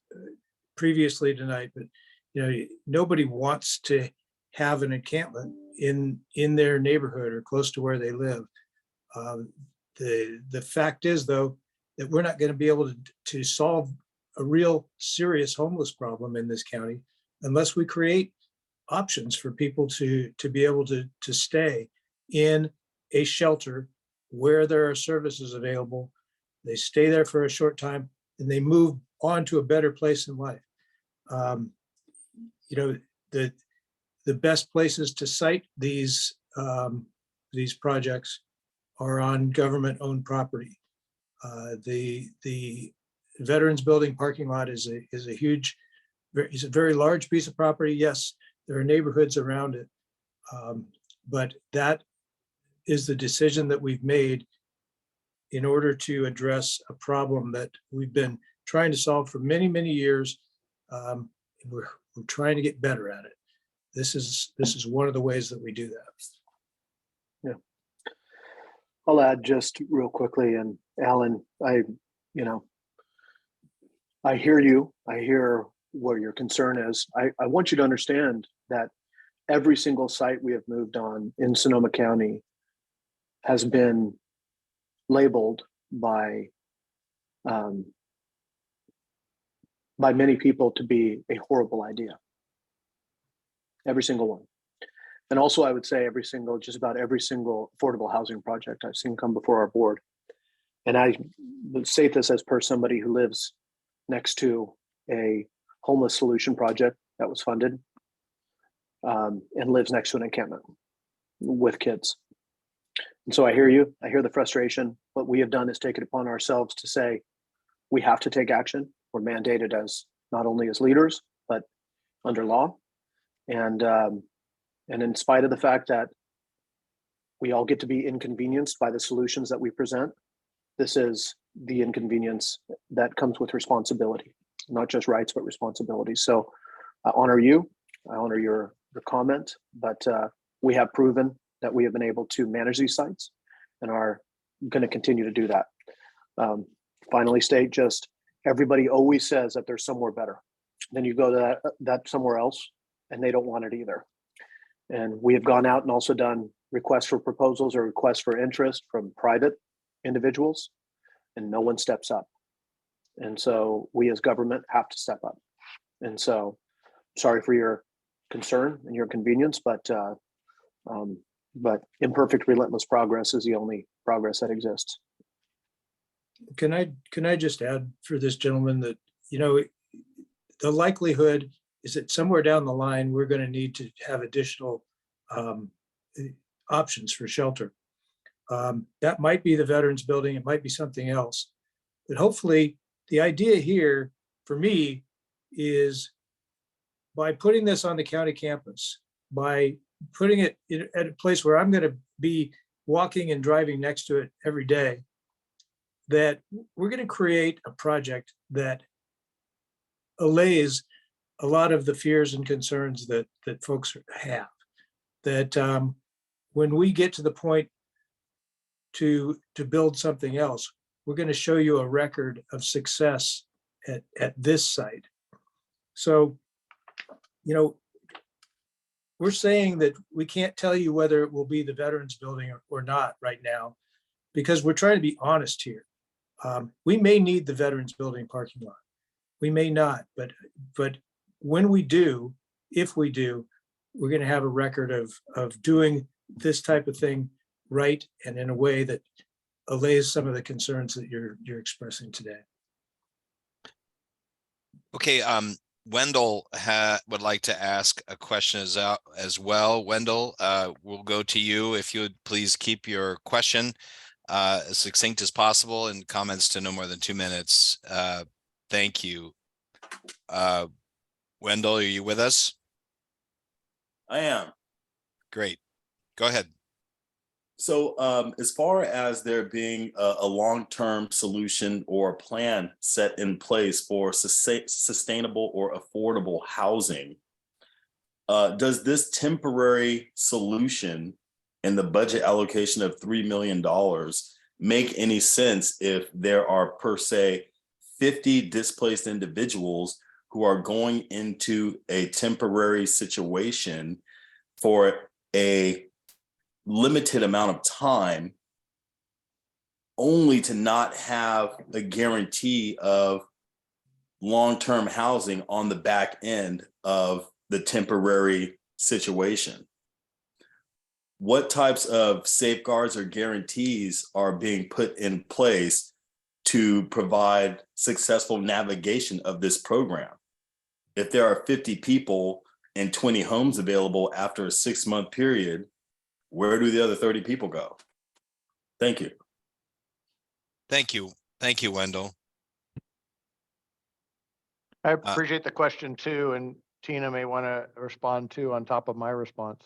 [SPEAKER 4] previously tonight, but you know, nobody wants to have an encampment in their neighborhood or close to where they live. The fact is, though, that we're not going to be able to solve a real serious homeless problem in this county unless we create options for people to be able to stay in a shelter where there are services available. They stay there for a short time and they move on to a better place in life. You know, the best places to site these projects are on government-owned property. The Veterans Building parking lot is a huge, it's a very large piece of property. Yes, There are neighborhoods around it. But that is the decision that we've made in order to address a problem that we've been trying to solve for many, many years. We're trying to get better at it. This is one of the ways that we do that.
[SPEAKER 9] Yeah. I'll add just real quickly, and Alan, I hear you. I hear what your concern is. I want you to understand that every single site we have moved on in Sonoma County has been labeled by many people to be a horrible idea. Every single one. And also, I would say just about every single affordable housing project I've seen come before our board. And I would say this as per somebody who lives next to a homeless solution project that was funded and lives next to an encampment with kids. And so I hear you, I hear the frustration. What we have done is take it upon ourselves to say, we have to take action. We're mandated as not only as leaders, but under law. And in spite of the fact that we all get to be inconvenienced by the solutions that we present, this is the inconvenience that comes with responsibility, not just rights, but responsibility. So I honor you, I honor your comment, but we have proven that we have been able to manage these sites and are going to continue to do that. Finally, state, just everybody always says that there's somewhere better. Then you go to that somewhere else and they don't want it either. And we have gone out and also done requests for proposals or requests for interest from private individuals, and no one steps up. And so we as government have to step up. And so sorry for your concern and your convenience, but imperfect, relentless progress is the only progress that exists.
[SPEAKER 4] Can I just add for this gentleman that, the likelihood is that somewhere down the line, we're going to need to have additional options for shelter. That might be the Veterans Building, it might be something else. But hopefully the idea here for me is by putting this on the county campus, by putting it at a place where I'm going to be walking and driving next to it every day, that we're going to create a project that allays a lot of the fears and concerns that folks have. That when we get to the point to build something else, we're going to show you a record of success at this site. So, we're saying that we can't tell you whether it will be the Veterans Building or not right now, because we're trying to be honest here. We may need the Veterans Building parking lot. We may not, but when we do, if we do, we're going to have a record of doing this type of thing right and in a way that allays some of the concerns that you're expressing today.
[SPEAKER 7] Okay, Wendell would like to ask a question as well. Wendell, we'll go to you. If you would please keep your question as succinct as possible and comments to no more than 2 minutes. Thank you. Wendell, are you with us?
[SPEAKER 12] I am.
[SPEAKER 7] Great. Go ahead.
[SPEAKER 12] So as far as there being a long-term solution or plan set in place for sustainable or affordable housing, does this temporary solution and the budget allocation of $3 million make any sense if there are per se 50 displaced individuals who are going into a temporary situation for a limited amount of time, only to not have a guarantee of long-term housing on the back end of the temporary situation? What types of safeguards or guarantees are being put in place to provide successful navigation of this program? If there are 50 people and 20 homes available after a 6-month period, where do the other 30 people go? Thank you.
[SPEAKER 7] Thank you. Thank you, Wendell.
[SPEAKER 5] I appreciate the question too. And Tina may want to respond to on top of my response.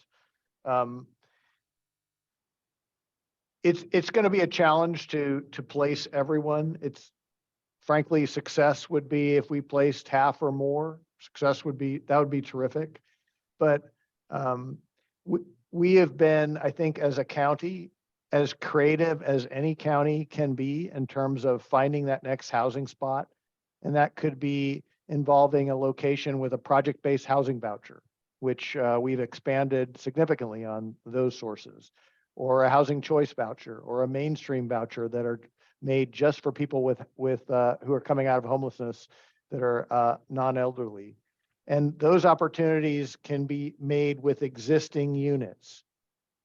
[SPEAKER 5] It's going to be a challenge to place everyone. It's frankly, success would be if we placed half or more. That would be terrific. But we have been, I think, as a county, as creative as any county can be in terms of finding that next housing spot. And that could be involving a location with a project-based housing voucher, which we've expanded significantly on those sources, or a housing choice voucher, or a mainstream voucher that are made just for people with who are coming out of homelessness that are non-elderly. And those opportunities can be made with existing units.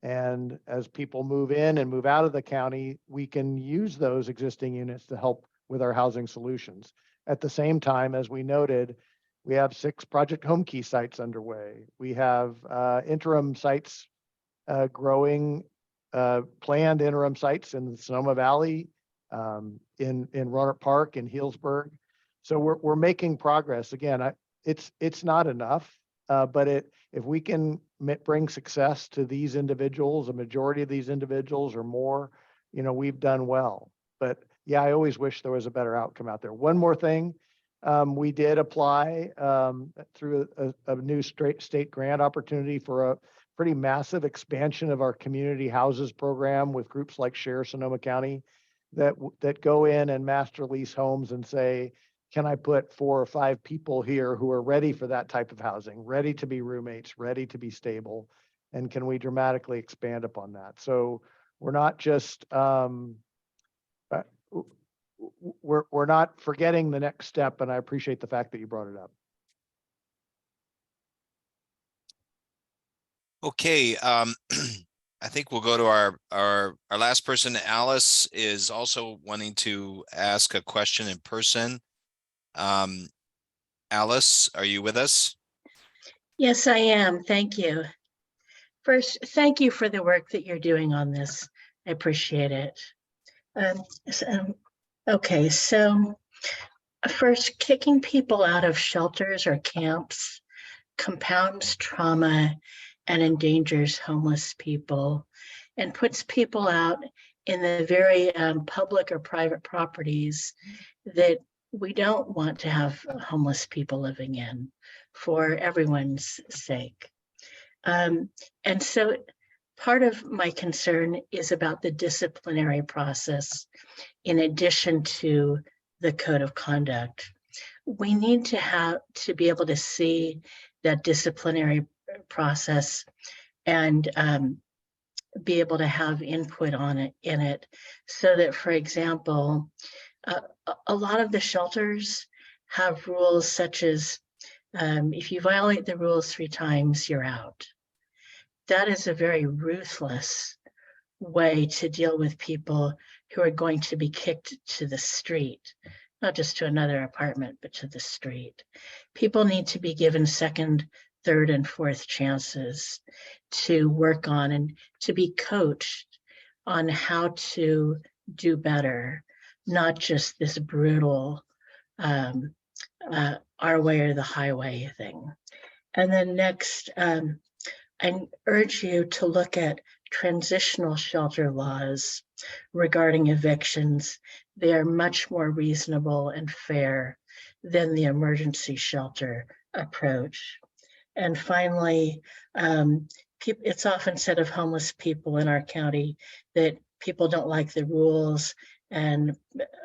[SPEAKER 5] And as people move in and move out of the county, we can use those existing units to help with our housing solutions. At the same time, as we noted, we have 6 Project Home Key sites underway. We have interim sites growing, planned interim sites in the Sonoma Valley, in Rohnert Park, in Healdsburg. So we're making progress. Again, it's not enough, but if we can bring success to these individuals, a majority of these individuals or more, we've done well. But yeah, I always wish there was a better outcome out there. One more thing, we did apply through a new state grant opportunity for a pretty massive expansion of our community houses program with groups like Share Sonoma County that go in and master lease homes and say, can I put 4 or 5 people here who are ready for that type of housing, ready to be roommates, ready to be stable? And can we dramatically expand upon that? So we're not just, we're not forgetting the next step. And I appreciate the fact that you brought it up.
[SPEAKER 7] Okay, I think we'll go to our last person. Alice is also wanting to ask a question in person. Alice, are you with us?
[SPEAKER 13] Yes, I am. Thank you. First, thank you for the work that you're doing on this. I appreciate it. Okay, so first, kicking people out of shelters or camps compounds trauma and endangers homeless people and puts people out in the very public or private properties that we don't want to have homeless people living in for everyone's sake. And so part of my concern is about the disciplinary process in addition to the code of conduct. We need to be able to see that disciplinary process and be able to have input on it in it, so that, for example, a lot of the shelters have rules such as if you violate the rules 3 times, you're out. That is a very ruthless way to deal with people who are going to be kicked to the street, not just to another apartment, but to the street. People need to be given 2nd, 3rd, and 4th chances to work on and to be coached on how to do better, not just this brutal our way or the highway thing. And then next, I urge you to look at transitional shelter laws regarding evictions. They are much more reasonable and fair than the emergency shelter approach. And finally, it's often said of homeless people in our county that people don't like the rules and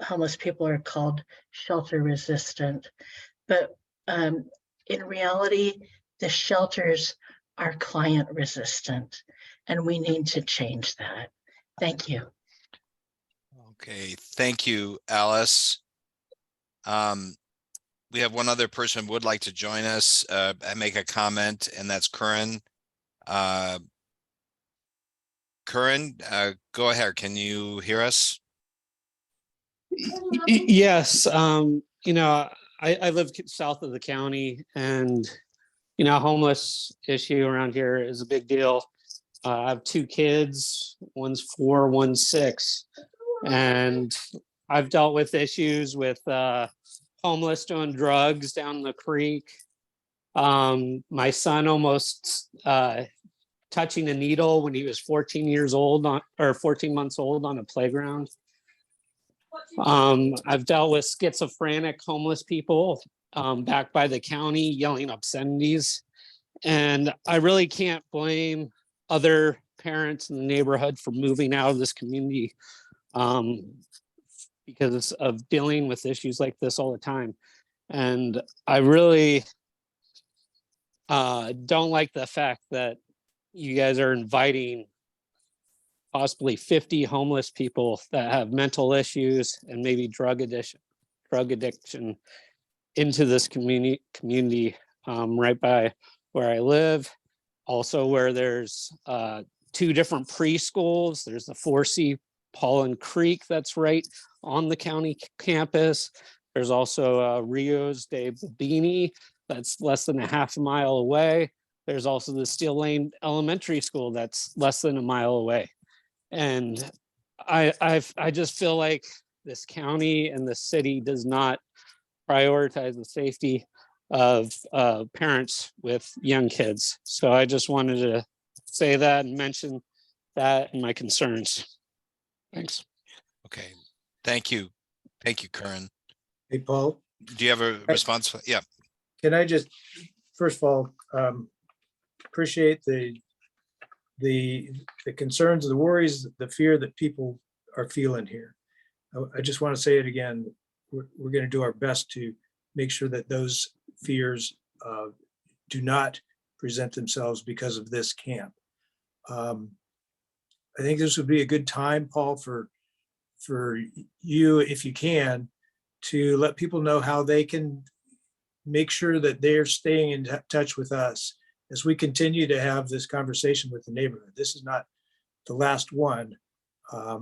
[SPEAKER 13] homeless people are called shelter resistant. But in reality, the shelters are client resistant, and we need to change that. Thank you.
[SPEAKER 7] Okay, thank you, Alice. We have one other person who would like to join us and make a comment, and that's Curran. Curran, go ahead. Can you hear us?
[SPEAKER 14] Yes. I live south of the county, and homeless issue around here is a big deal. I have 2 kids, one's 4, one's 6, and I've dealt with issues with homeless doing drugs down the creek, My son almost touching a needle when he was 14 years old or 14 months old on a playground. I've dealt with schizophrenic homeless people back by the county yelling obscenities. And I really can't blame other parents in the neighborhood for moving out of this community because of dealing with issues like this all the time. And I really don't like the fact that you guys are inviting possibly 50 homeless people that have mental issues and maybe drug addiction into this community right by where I live. Also where there's 2 different preschools. There's the 4C Pollen Creek that's right on the county campus. There's also Rios de Babini that's less than a half a mile away. There's also the Steel Lane Elementary School that's less than a mile away. And I just feel like this county and the city does not prioritize the safety of parents with young kids. So I just wanted to say that and mention that and my concerns. Thanks.
[SPEAKER 7] Okay, thank you. Thank you, Curran.
[SPEAKER 4] Hey, Paul,
[SPEAKER 7] Do you have a response? Yeah.
[SPEAKER 4] can I just, first of all, appreciate the concerns, the worries, the fear that people are feeling here. I just want to say it again. We're going to do our best to make sure that those fears do not present themselves because of this camp. I think this would be a good time, Paul, for you, if you can, to let people know how they can make sure that they're staying in touch with us as we continue to have this conversation with the neighborhood. This is not the last one. I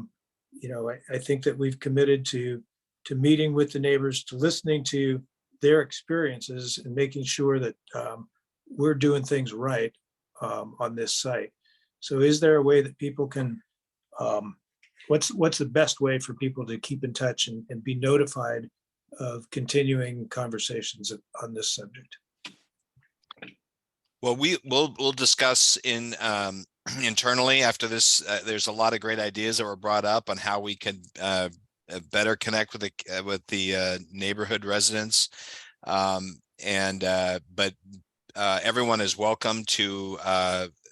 [SPEAKER 4] think that we've committed to meeting with the neighbors, to listening to their experiences and making sure that we're doing things right on this site. So is there a way that people can, what's the best way for people to keep in touch and be notified of continuing conversations on this subject?
[SPEAKER 7] Well, we'll discuss internally after this. There's a lot of great ideas that were brought up on how we can better connect with the neighborhood residents. But everyone is welcome to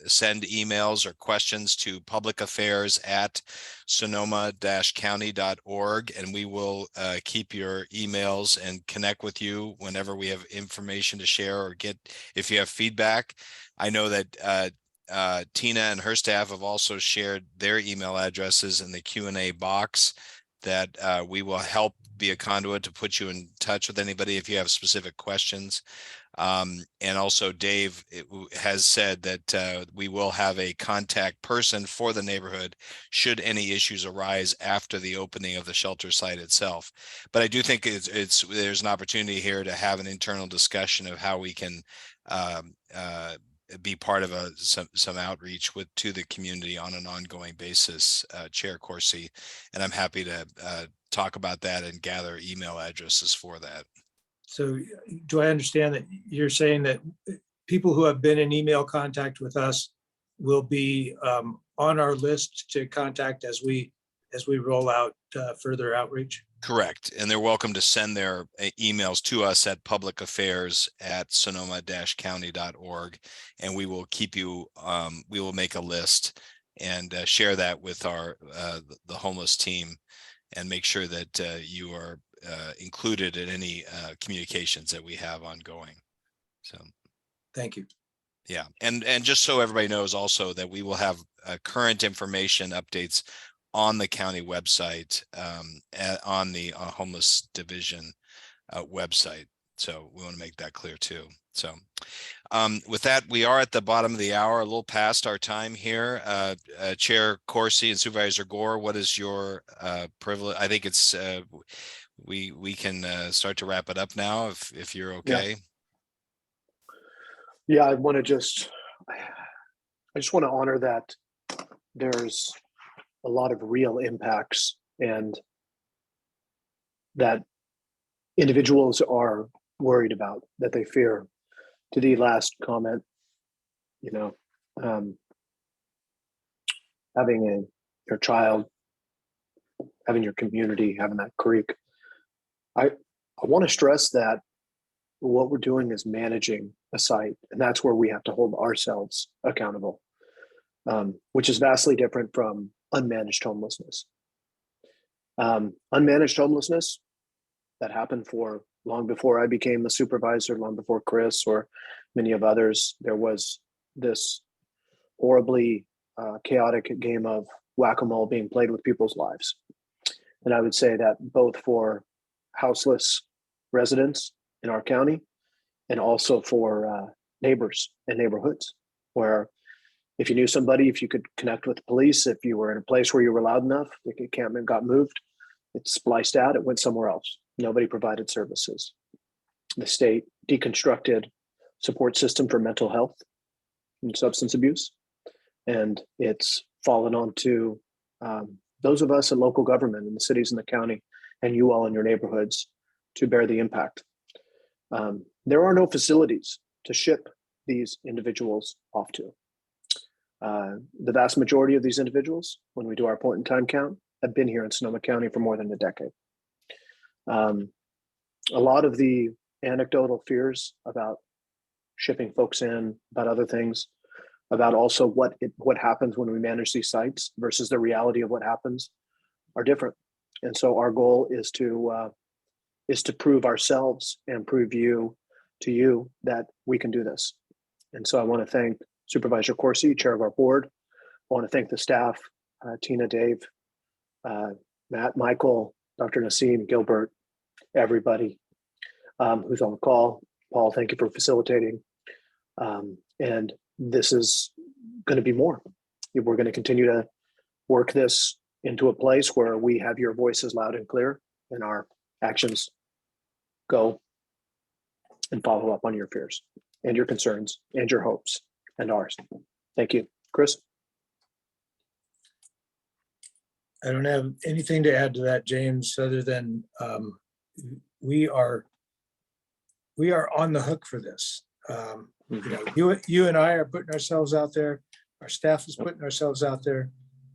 [SPEAKER 7] send emails or questions to publicaffairs@sonoma-county.org, and we will keep your emails and connect with you whenever we have information to share or get if you have feedback. I know that Tina and her staff have also shared their email addresses in the Q&A box that we will help be a conduit to put you in touch with anybody if you have specific questions. And also Dave has said that we will have a contact person for the neighborhood should any issues arise after the opening of the shelter site itself. But I do think there's an opportunity here to have an internal discussion of how we can be part of some outreach to the community on an ongoing basis, Chair Corsi, and I'm happy to talk about that and gather email addresses for that.
[SPEAKER 4] So do I understand that you're saying that people who have been in email contact with us will be on our list to contact as we roll out further outreach?
[SPEAKER 7] Correct. And they're welcome to send their emails to us at publicaffairs@sonoma-county.org. And we will keep you, we will make a list and share that with the homeless team and make sure that you are included in any communications that we have ongoing. So
[SPEAKER 4] thank you.
[SPEAKER 7] Yeah. And just so everybody knows also that we will have current information updates on the county website, on the homeless division website. So we want to make that clear too. So with that, we are at the bottom of the hour, a little past our time here. Chair Corsi and Supervisor Gore, what is your privilege? I think it's we can start to wrap it up now if you're okay.
[SPEAKER 9] Yeah, I just want to honor that there's a lot of real impacts and that individuals are worried about, that they fear. to the last comment, having your child, having your community, having that creek. I want to stress that what we're doing is managing a site, and that's where we have to hold ourselves accountable, which is vastly different from unmanaged homelessness. Unmanaged homelessness, that happened for long before I became a supervisor, long before Chris or many of others. There was this horribly chaotic game of whack-a-mole being played with people's lives. And I would say that both for houseless residents in our county and also for neighbors and neighborhoods, where if you knew somebody, if you could connect with the police, if you were in a place where you were loud enough, the encampment got moved, it spliced out, it went somewhere else. Nobody provided services. The state deconstructed support system for mental health and substance abuse. And it's fallen onto those of us in local government in the cities and the county, and you all in your neighborhoods, to bear the impact. There are no facilities to ship these individuals off to. The vast majority of these individuals, when we do our point in time count, have been here in Sonoma County for more than a decade. A lot of the anecdotal fears about shipping folks in, about other things, about also what happens when we manage these sites versus the reality of what happens are different. And so our goal is to prove ourselves and prove to you that we can do this. And so I want to thank Supervisor Corsi, chair of our board. I want to thank the staff, Tina, Dave, Matt, Michael, Dr. Nassim, Gilbert, everybody who's on the call. Paul, thank you for facilitating. And this is going to be more. We're going to continue to work this into a place where we have your voices loud and clear and our actions go and follow up on your fears and your concerns and your hopes and ours. Thank you. Chris?
[SPEAKER 4] I don't have anything to add to that, James, other than we are on the hook for this. You and I are putting ourselves out there. Our staff is putting ourselves out there,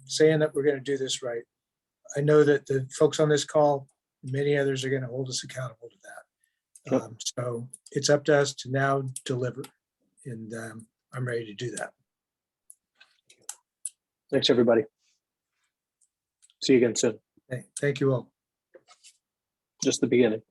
[SPEAKER 4] saying that we're going to do this right. I know that the folks on this call, many others, are going to hold us accountable to that. So it's up to us to now deliver, and I'm ready to do that.
[SPEAKER 9] Thanks, everybody. See you again soon.
[SPEAKER 4] Thank you all.
[SPEAKER 9] Just the beginning.